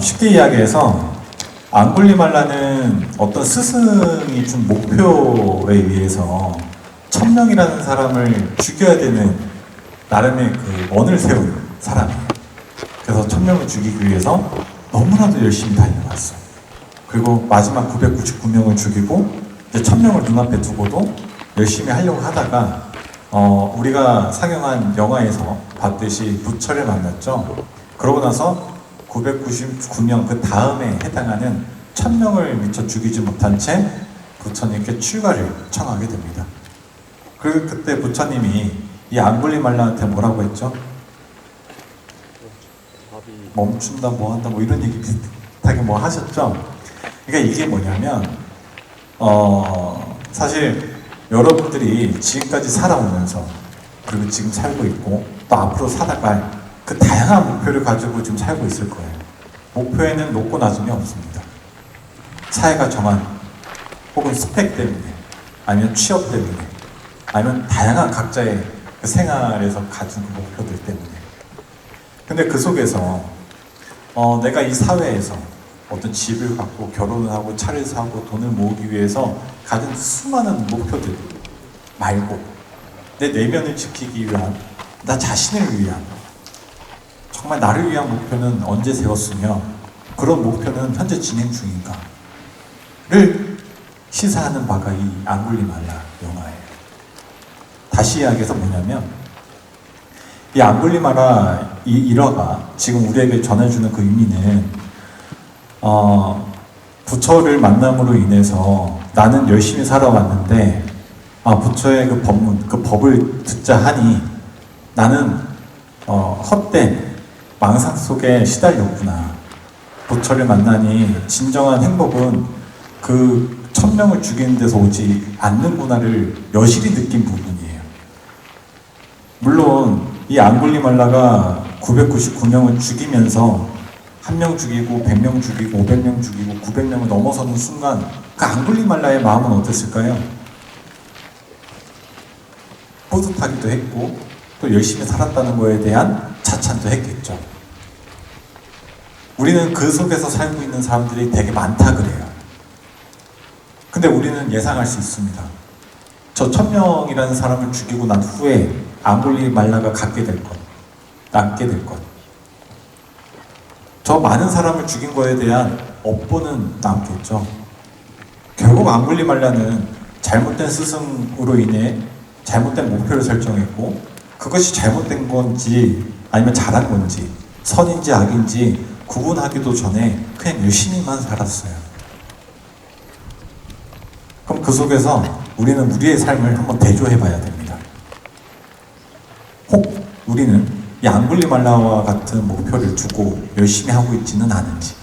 쉽게 이야기해서 앙골리말라는 어떤 스승이 준 목표에 의해서 1000명이라는 사람을 죽여야 되는 나름의 그 원을 세운 사람이에요. 그래서 1000명을 죽이기 위해서 너무나도 열심히 달려왔어요. 그리고 마지막 999명을 죽이고 이제 1000명을 눈앞에 두고도 열심히 하려고 하다가 우리가 상영한 영화에서 봤듯이 부처를 만났죠. 그러고 나서 999명 그 다음에 해당하는 1000명을 미처 죽이지 못한 채 부처님께 출가를 청하게 됩니다. 그때 부처님이 이 앙골리말라한테 뭐라고 했죠? 멈춘다 뭐 한다 뭐 이런 얘기 비슷하게 뭐 하셨죠? 그러니까 이게 뭐냐면 사실 여러분들이 지금까지 살아오면서 그리고 지금 살고 있고 또 앞으로 살아갈 그 다양한 목표를 가지고 지금 살고 있을 거예요. 목표에는 높고 낮음이 없습니다. 사회가 정한 혹은 스펙 때문에 아니면 취업 때문에 아니면 다양한 각자의 그 생활에서 가진 그 목표들 때문에. 근데 그 속에서 내가 이 사회에서 어떤 집을 갖고 결혼을 하고 차를 사고 돈을 모으기 위해서 가진 수많은 목표들 말고 내 내면을 지키기 위한 나 자신을 위한 정말 나를 위한 목표는 언제 세웠으며 그런 목표는 현재 진행 중인가를 시사하는 바가 이 앙골리말라 영화예요. 다시 이야기해서 뭐냐면 이 앙골리말라 이 일화가 지금 우리에게 전해주는 그 의미는 부처를 만남으로 인해서 나는 열심히 살아왔는데 부처의 그 법문, 그 법을 듣자 하니 나는 헛된 망상 속에 시달렸구나. 부처를 만나니 진정한 행복은 그 1000명을 죽이는 데서 오지 않는구나를 여실히 느낀 부분이에요. 물론 이 앙골리말라가 999명을 죽이면서 1명 죽이고 100명 죽이고 500명 죽이고 900명을 넘어서는 순간 그 앙골리말라의 마음은 어땠을까요? 뿌듯하기도 했고 또 열심히 살았다는 거에 대한 자찬도 했겠죠. 우리는 그 속에서 살고 있는 사람들이 되게 많다 그래요. 근데 우리는 예상할 수 있습니다. 저 1000명이라는 사람을 죽이고 난 후에 앙골리말라가 갖게 될 것, 남게 될 것. 저 많은 사람을 죽인 거에 대한 업보는 남겠죠. 결국 앙골리말라는 잘못된 스승으로 인해 잘못된 목표를 설정했고 그것이 잘못된 건지 아니면 잘한 건지 선인지 악인지 구분하기도 전에 그냥 열심히만 살았어요. 그럼 그 속에서 우리는 우리의 삶을 한번 대조해 봐야 됩니다. 혹 우리는 이 앙골리말라와 같은 목표를 두고 열심히 하고 있지는 않은지.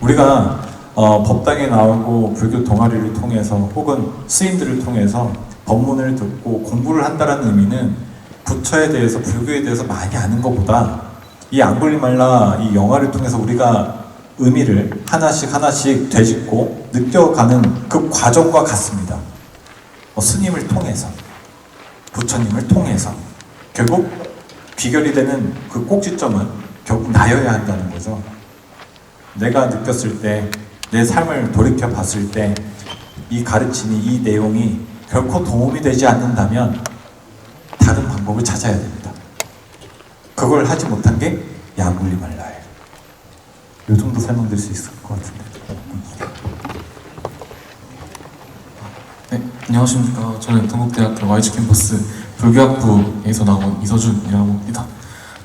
우리가 법당에 나오고 불교 동아리를 통해서 혹은 스님들을 통해서 법문을 듣고 공부를 한다는 의미는 부처에 대해서 불교에 대해서 많이 아는 것보다 이 앙골리말라 이 영화를 통해서 우리가 의미를 하나씩 하나씩 되짚고 느껴가는 그 과정과 같습니다. 스님을 통해서, 부처님을 통해서 결국 귀결이 되는 그 꼭지점은 결국 나여야 한다는 거죠. 내가 느꼈을 때, 내 삶을 돌이켜 봤을 때 이 가르침이, 이 내용이 결코 도움이 되지 않는다면 다른 방법을 찾아야 됩니다. 그걸 하지 못한 게 야굴리말라예요. 이 정도 설명드릴 수 있을 것 같은데. 네, 안녕하십니까. 저는 동국대학교 YG 캠퍼스 불교학부에서 나온 이서준이라고 합니다.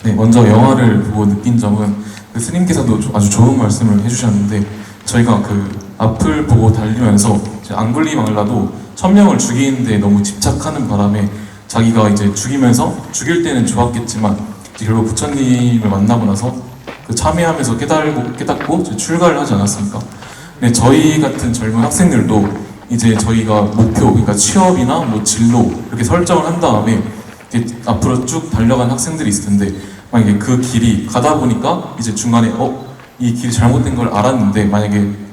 네, 먼저 영화를 보고 느낀 점은 그 스님께서도 아주 좋은 말씀을 해주셨는데, 저희가 그 앞을 보고 달리면서 앙굴리말라도 1000명을 죽이는데 너무 집착하는 바람에 자기가 이제 죽이면서, 죽일 때는 좋았겠지만 결국 부처님을 만나고 나서 그 참회하면서 깨닫고 출가를 하지 않았습니까? 네, 저희 같은 젊은 학생들도 이제 저희가 목표, 그러니까 취업이나 뭐 진로 이렇게 설정을 한 다음에 이제 앞으로 쭉 달려간 학생들이 있을 텐데, 만약에 그 길이 가다 보니까 이제 중간에 이 길이 잘못된 걸 알았는데 만약에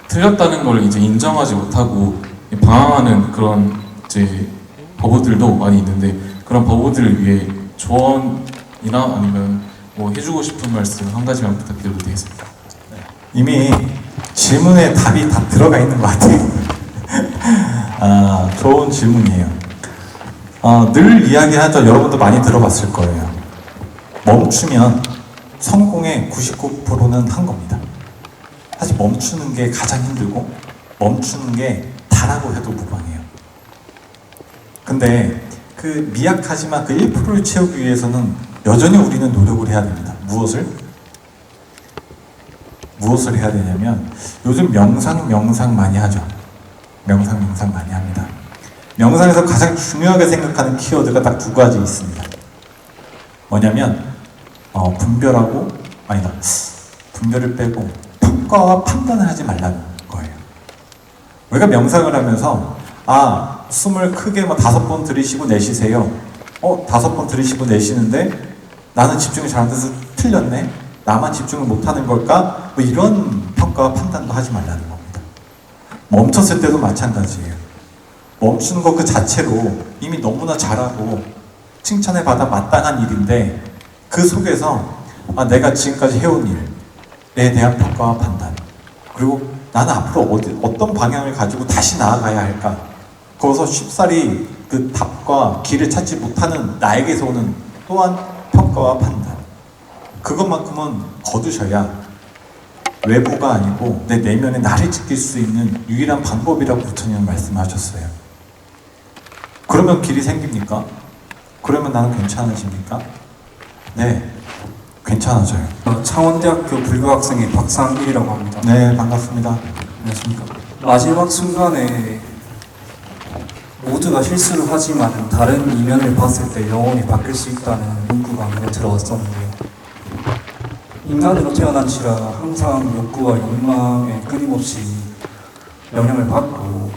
틀렸다는 걸 이제 인정하지 못하고 방황하는 그런 이제 버버들도 많이 있는데, 그런 버버들을 위해 조언이나 아니면 뭐 해주고 싶은 말씀 한 가지만 부탁드려도 되겠습니까? 이미 질문에 답이 다 들어가 있는 것 같아요. 좋은 질문이에요. 늘 이야기하죠. 여러분도 많이 들어봤을 거예요. 멈추면 성공의 99%는 한 겁니다. 사실 멈추는 게 가장 힘들고 멈추는 게 다라고 해도 무방해요. 근데 그 미약하지만 그 1%를 채우기 위해서는 여전히 우리는 노력을 해야 됩니다. 무엇을 해야 되냐면, 요즘 명상 많이 하죠. 명상 많이 합니다. 명상에서 가장 중요하게 생각하는 키워드가 딱 두 가지 있습니다. 뭐냐면 분별을 빼고 평가와 판단을 하지 말라는 거예요. 우리가 명상을 하면서 숨을 크게 5번 들이쉬고 내쉬세요. 5번 들이쉬고 내쉬는데 나는 집중이 잘 안 돼서 틀렸네? 나만 집중을 못하는 걸까? 뭐 이런 평가와 판단도 하지 말라는 겁니다. 멈췄을 때도 마찬가지예요. 멈추는 것 그 자체로 이미 너무나 잘하고 칭찬을 받아 마땅한 일인데, 그 속에서 내가 지금까지 해온 일에 대한 평가와 판단, 그리고 나는 앞으로 어떤 방향을 가지고 다시 나아가야 할까, 거기서 쉽사리 그 답과 길을 찾지 못하는 나에게서 오는 또한 평가와 판단, 그것만큼은 거두셔야 외부가 아니고 내 내면의 나를 지킬 수 있는 유일한 방법이라고 부처님은 말씀하셨어요. 그러면 길이 생깁니까? 그러면 나는 괜찮아집니까? 네, 괜찮아져요. 창원대학교 불교학생의 박상일이라고 합니다. 네, 반갑습니다. 안녕하십니까. 마지막 순간에 모두가 실수를 하지만 다른 이면을 봤을 때 영혼이 바뀔 수 있다는 문구가 한번 들어왔었는데요. 인간으로 태어난지라 항상 욕구와 욕망에 끊임없이 영향을 받고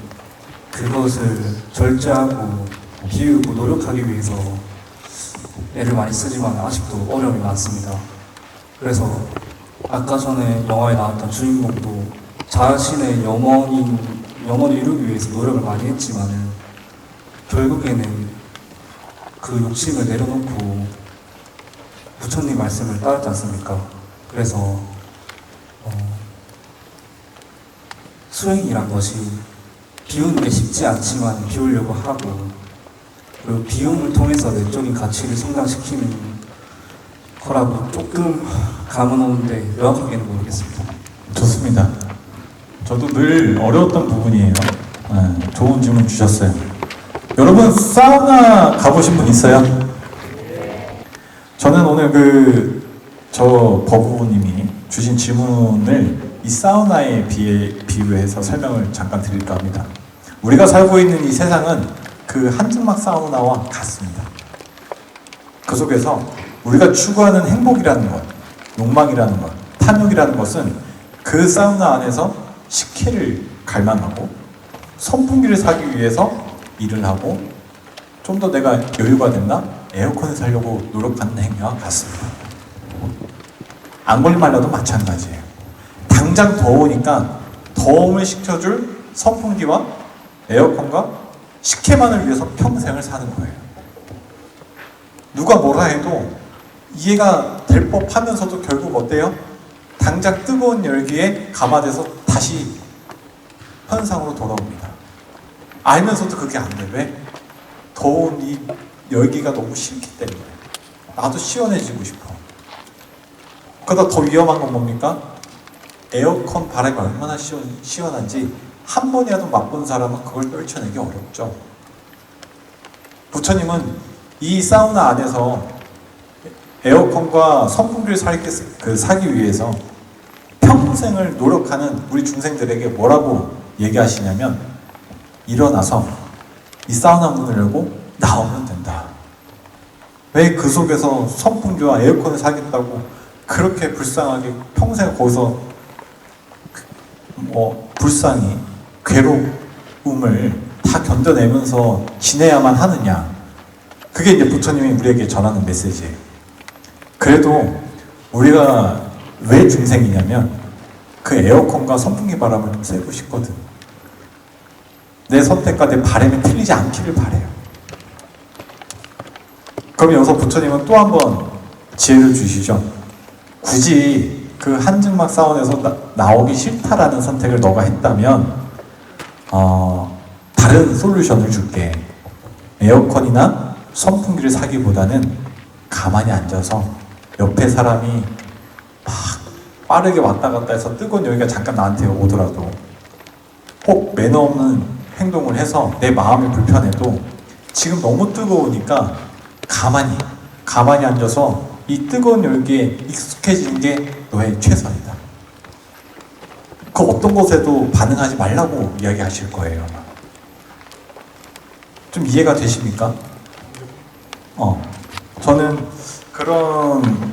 그것을 절제하고 비우고 노력하기 위해서 애를 많이 쓰지만 아직도 어려움이 많습니다. 그래서 아까 전에 영화에 나왔던 주인공도 자신의 영혼을 이루기 위해서 노력을 많이 했지만은 결국에는 그 욕심을 내려놓고 부처님 말씀을 따르지 않습니까? 그래서 수행이란 것이 비우는 게 쉽지 않지만 비우려고 하고, 그리고 비움을 통해서 내적인 가치를 성장시키는 거라고 조금 감은 오는데 명확하게는 모르겠습니다. 좋습니다. 저도 늘 어려웠던 부분이에요. 좋은 질문 주셨어요. 여러분 사우나 가보신 분 있어요? 저는 오늘 저 버부님이 주신 질문을 이 사우나에 비유해서 설명을 잠깐 드릴까 합니다. 우리가 살고 있는 이 세상은 그 한증막 사우나와 같습니다. 그 속에서 우리가 추구하는 행복이라는 것, 욕망이라는 것, 탐욕이라는 것은 그 사우나 안에서 식혜를 갈망하고 선풍기를 사기 위해서 일을 하고 좀 더 내가 여유가 됐나? 에어컨을 사려고 노력하는 행위와 같습니다. 앙골리말라도 마찬가지예요. 당장 더우니까 더움을 식혀줄 선풍기와 에어컨과 식혜만을 위해서 평생을 사는 거예요. 누가 뭐라 해도 이해가 될 법하면서도 결국 어때요? 당장 뜨거운 열기에 감화돼서 다시 현상으로 돌아옵니다. 알면서도 그게 안 돼. 왜? 더운 이 열기가 너무 싫기 때문에. 나도 시원해지고 싶어. 그러다 더 위험한 건 뭡니까? 에어컨 바람이 얼마나 시원한지 한 번이라도 맛본 사람은 그걸 떨쳐내기 어렵죠. 부처님은 이 사우나 안에서 에어컨과 선풍기를 사기 위해서 평생을 노력하는 우리 중생들에게 뭐라고 얘기하시냐면 일어나서 이 사우나 문을 열고 나오면 된다. 왜 그 속에서 선풍기와 에어컨을 사겠다고 그렇게 불쌍하게 평생 거기서 불쌍히 괴로움을 다 견뎌내면서 지내야만 하느냐. 그게 이제 부처님이 우리에게 전하는 메시지예요. 그래도 우리가 왜 중생이냐면 그 에어컨과 선풍기 바람을 좀 쐬고 싶거든. 내 선택과 내 바람이 틀리지 않기를 바래요. 그럼 여기서 부처님은 또 한 번 지혜를 주시죠. 굳이 그 한증막 사원에서 나오기 싫다라는 선택을 너가 했다면 다른 솔루션을 줄게. 에어컨이나 선풍기를 사기보다는 가만히 앉아서 옆에 사람이 막 빠르게 왔다 갔다 해서 뜨거운 열기가 잠깐 나한테 오더라도 혹 매너 없는 행동을 해서 내 마음이 불편해도 지금 너무 뜨거우니까 가만히 앉아서 이 뜨거운 열기에 익숙해지는 게 너의 최선이다. 그 어떤 것에도 반응하지 말라고 이야기하실 거예요. 좀 이해가 되십니까? 저는 그런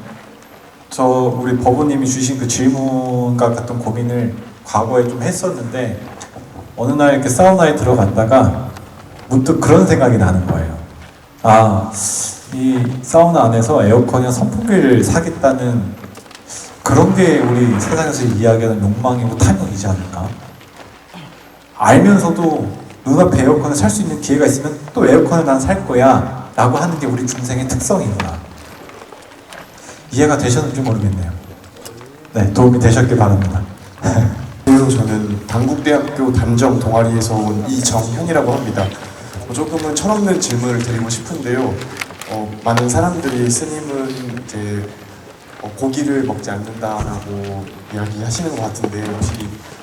우리 법우님이 주신 그 질문과 같은 고민을 과거에 좀 했었는데 어느 날 이렇게 사우나에 들어갔다가 문득 그런 생각이 나는 거예요. 이 사우나 안에서 에어컨이나 선풍기를 사겠다는 그런 게 우리 세상에서 이야기하는 욕망이고 탐욕이지 않을까? 알면서도 눈앞에 에어컨을 살 수 있는 기회가 있으면 또 에어컨을 난 살 거야 라고 하는 게 우리 중생의 특성이구나. 이해가 되셨는지 모르겠네요. 네, 도움이 되셨길 바랍니다. 저는 당국대학교 담정 동아리에서 온 이정현이라고 합니다. 조금은 철없는 질문을 드리고 싶은데요. 많은 사람들이 스님은 이제 고기를 먹지 않는다라고 이야기하시는 것 같은데 혹시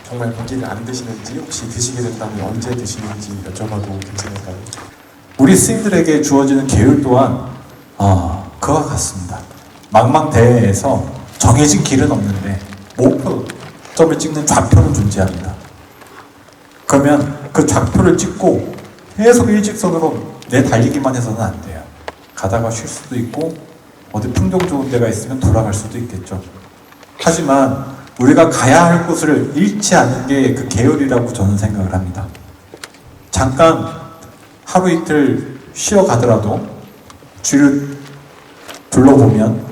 정말 고기를 안 드시는지, 혹시 드시게 된다면 언제 드시는지 여쭤봐도 괜찮을까요? 우리 스님들에게 주어지는 계율 또한 그와 같습니다. 망망대해에서 정해진 길은 없는데 목표점을 찍는 좌표는 존재합니다. 그러면 그 좌표를 찍고 계속 일직선으로 내달리기만 해서는 안 돼요. 가다가 쉴 수도 있고 어디 풍경 좋은 데가 있으면 돌아갈 수도 있겠죠. 하지만 우리가 가야 할 곳을 잃지 않는 게 그 계율이라고 저는 생각을 합니다. 잠깐 하루 이틀 쉬어가더라도 주위를 둘러보면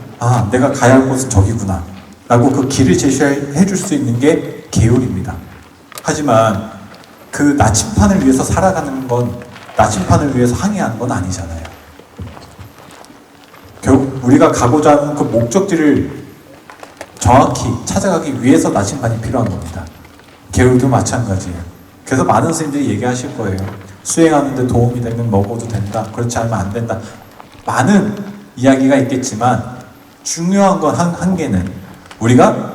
내가 가야 할 곳은 저기구나 라고 그 길을 제시해 줄 수 있는 게 계율입니다. 하지만 그 나침판을 위해서 살아가는 건 나침판을 위해서 항해하는 건 아니잖아요. 결국 우리가 가고자 하는 그 목적지를 정확히 찾아가기 위해서 나침판이 필요한 겁니다. 계율도 마찬가지예요. 그래서 많은 스님들이 얘기하실 거예요. 수행하는데 도움이 되면 먹어도 된다. 그렇지 않으면 안 된다. 많은 이야기가 있겠지만 중요한 건 한 개는 우리가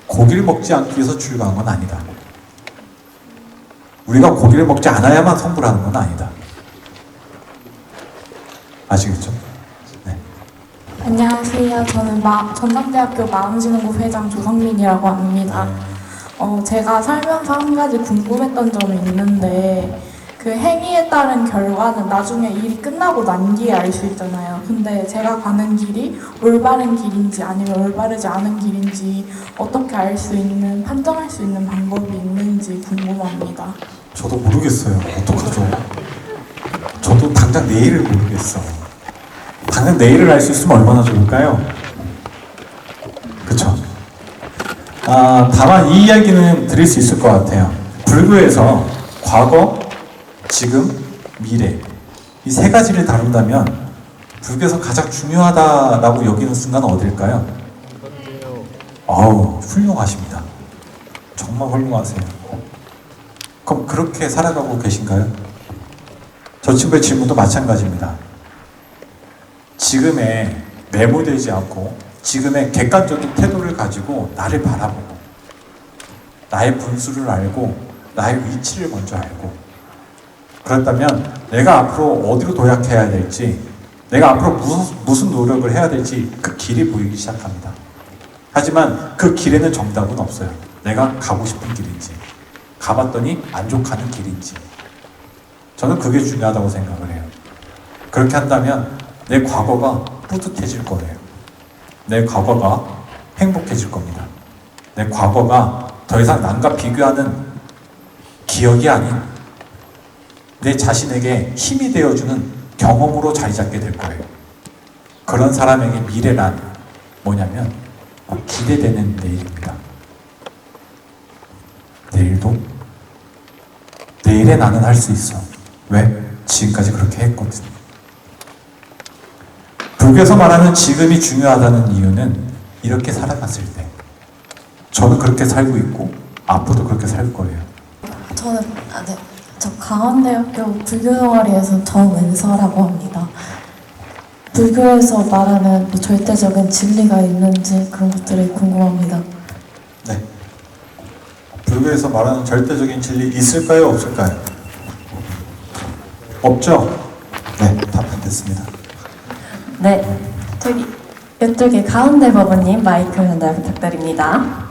고기를 먹지 않기 위해서 출가한 건 아니다. 우리가 고기를 먹지 않아야만 성불 하는 건 아니다. 아시겠죠? 네. 안녕하세요. 저는 전남대학교 마음진흥부 회장 조성민이라고 합니다. 제가 살면서 한 가지 궁금했던 점이 있는데 그 행위에 따른 결과는 나중에 일이 끝나고 난 뒤에 알 수 있잖아요. 근데 제가 가는 길이 올바른 길인지 아니면 올바르지 않은 길인지 어떻게 판정할 수 있는 방법이 있는지 궁금합니다. 저도 모르겠어요. 어떡하죠? 저도 당장 내일을 모르겠어. 당장 내일을 알 수 있으면 얼마나 좋을까요? 그쵸? 다만 이 이야기는 드릴 수 있을 것 같아요. 불교에서 과거, 지금, 미래 이 세 가지를 다룬다면 불교에서 가장 중요하다라고 여기는 순간은 어딜까요? 아우, 훌륭하십니다. 정말 훌륭하세요. 그럼 그렇게 살아가고 계신가요? 저 친구의 질문도 마찬가지입니다. 지금에 매몰되지 않고 지금의 객관적인 태도를 가지고 나를 바라보고 나의 분수를 알고 나의 위치를 먼저 알고 그렇다면 내가 앞으로 어디로 도약해야 될지 내가 앞으로 무슨 노력을 해야 될지 그 길이 보이기 시작합니다. 하지만 그 길에는 정답은 없어요. 내가 가고 싶은 길인지 가봤더니 만족하는 길인지 저는 그게 중요하다고 생각을 해요. 그렇게 한다면 내 과거가 뿌듯해질 거예요. 내 과거가 행복해질 겁니다. 내 과거가 더 이상 남과 비교하는 기억이 아닌 내 자신에게 힘이 되어주는 경험으로 자리 잡게 될 거예요. 그런 사람에게 미래란 뭐냐면 기대되는 내일입니다. 내일도 내일의 나는 할 수 있어. 왜? 지금까지 그렇게 했거든. 불교에서 말하는 지금이 중요하다는 이유는 이렇게 살아갔을 때 저는 그렇게 살고 있고 앞으로도 그렇게 살 거예요. 저는 저 강원대학교 불교동아리에서 정은서라고 합니다. 불교에서 말하는 뭐 절대적인 진리가 있는지 그런 것들이 궁금합니다. 네. 불교에서 말하는 절대적인 진리 있을까요? 없을까요? 없죠? 네, 답변됐습니다. 네, 저기 이쪽에 가운데 법원님 마이크 전달 부탁드립니다.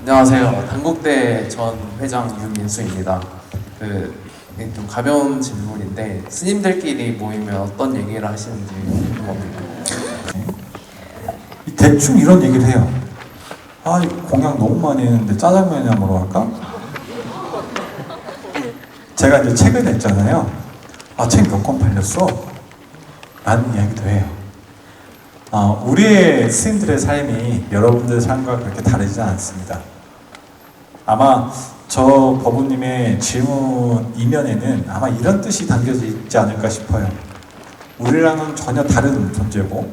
안녕하세요. 단국대 전 회장 유민수입니다. 좀 가벼운 질문인데 스님들끼리 모이면 어떤 얘기를 하시는지 궁금합니다. 대충 이런 얘기를 해요. 아, 공약 너무 많이 했는데 짜장면이나 먹으러 갈까? 제가 이제 책을 냈잖아요. 아, 책 몇 권 팔렸어? 라는 이야기도 해요. 우리의 스님들의 삶이 여러분들의 삶과 그렇게 다르지 않습니다. 아마 저 법우님의 질문 이면에는 아마 이런 뜻이 담겨져 있지 않을까 싶어요. 우리랑은 전혀 다른 존재고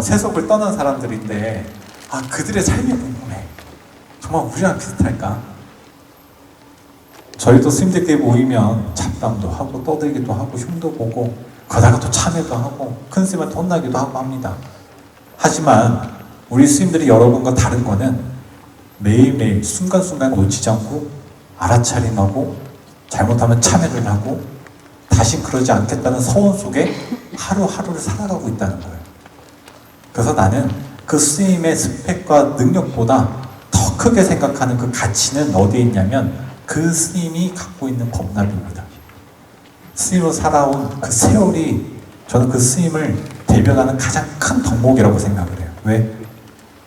세속을 떠난 사람들인데 그들의 삶이 궁금해. 정말 우리랑 비슷할까? 저희도 스님들끼리 모이면 잡담도 하고 떠들기도 하고 흉도 보고 그러다가 또 참회도 하고 큰 스님한테 혼나기도 하고 합니다. 하지만 우리 스님들이 여러분과 다른 거는 매일매일 순간순간 놓치지 않고 알아차림하고 잘못하면 참회를 하고 다신 그러지 않겠다는 서원 속에 하루하루를 살아가고 있다는 거예요. 그래서 나는 그 스님의 스펙과 능력보다 더 크게 생각하는 그 가치는 어디에 있냐면 그 스님이 갖고 있는 법납입니다. 스님으로 살아온 그 세월이 저는 그 스님을 대변하는 가장 큰 덕목이라고 생각을 해요. 왜?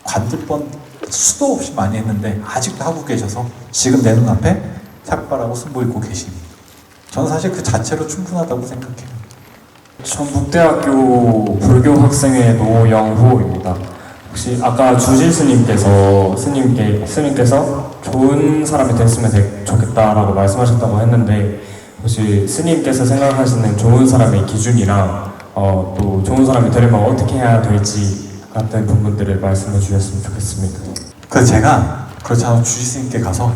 관들번 수도 없이 많이 했는데 아직도 하고 계셔서 지금 내 눈앞에 삭발하고 승부 입고 계시니 저는 사실 그 자체로 충분하다고 생각해요. 전북대학교 불교학생회 노영호입니다. 혹시 아까 주실 스님께서 좋은 사람이 됐으면 좋겠다라고 말씀하셨다고 했는데 혹시 스님께서 생각하시는 좋은 사람의 기준이랑 또 좋은 사람이 되려면 어떻게 해야 될지 같은 부분들을 말씀해 주셨으면 좋겠습니다. 그래서 제가 그렇지 않아도 주지스님께 가서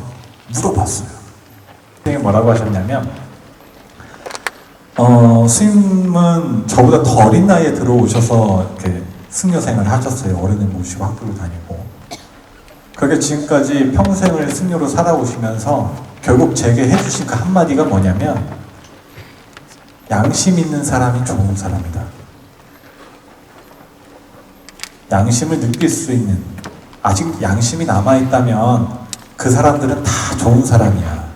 물어봤어요. 스님이 뭐라고 하셨냐면 스님은 저보다 더 어린 나이에 들어오셔서 이렇게 승려생활을 하셨어요. 어른을 모시고 학교를 다니고 그렇게 지금까지 평생을 승려로 살아오시면서 결국 제게 해주신 그 한마디가 뭐냐면 양심 있는 사람이 좋은 사람이다. 양심을 느낄 수 있는 아직 양심이 남아있다면 그 사람들은 다 좋은 사람이야.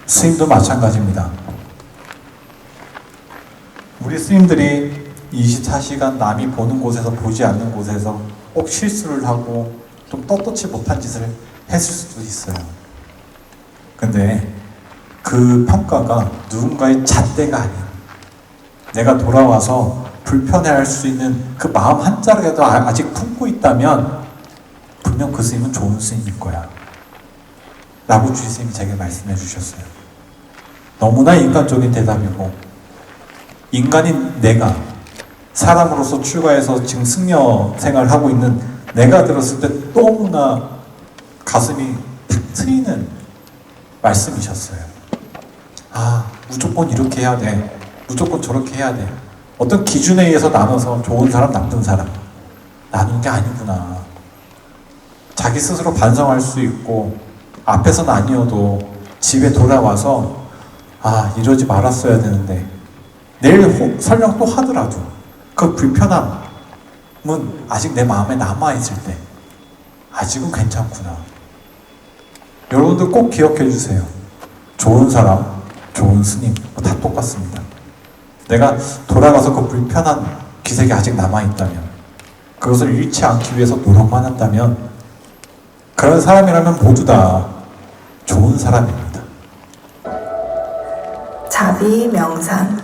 스님도 마찬가지입니다. 우리 스님들이 24시간 남이 보는 곳에서 보지 않는 곳에서 꼭 실수를 하고 좀 떳떳지 못한 짓을 했을 수도 있어요. 근데 그 평가가 누군가의 잣대가 아닌 내가 돌아와서 불편해할 수 있는 그 마음 한자라도 아직 품고 있다면 분명 그 스님은 좋은 스님일 거야 라고 주의 스님이 제게 말씀해 주셨어요. 너무나 인간적인 대답이고, 인간인 내가 사람으로서 출가해서 지금 승려 생활을 하고 있는 내가 들었을 때 너무나 가슴이 탁 트이는 말씀이셨어요. 아, 무조건 이렇게 해야 돼, 무조건 저렇게 해야 돼, 어떤 기준에 의해서 나눠서 좋은 사람 나쁜 사람 나누는 게 아니구나. 자기 스스로 반성할 수 있고, 앞에서는 아니어도 집에 돌아와서 아, 이러지 말았어야 되는데, 내일 설령 또 하더라도 그 불편함은 아직 내 마음에 남아있을 때 아직은 괜찮구나. 여러분들 꼭 기억해 주세요. 좋은 사람, 좋은 스님 다 똑같습니다. 내가 돌아가서 그 불편한 기색이 아직 남아있다면, 그것을 잃지 않기 위해서 노력만 한다면, 그런 사람이라면 모두 다 좋은 사람입니다. 자비명상.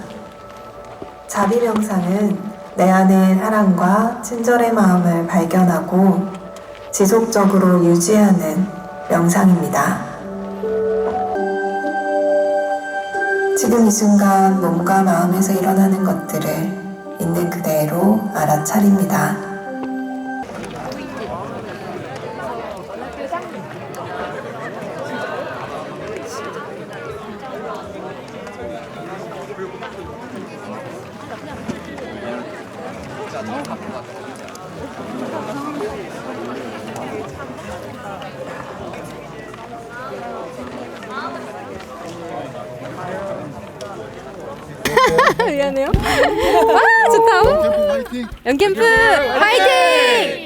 자비명상은 내 안의 사랑과 친절의 마음을 발견하고 지속적으로 유지하는 명상입니다. 지금 이 순간 몸과 마음에서 일어나는 것들을 있는 그대로 알아차립니다. 미안해요. 와, 좋다. 화이팅! 연캠프 화이팅!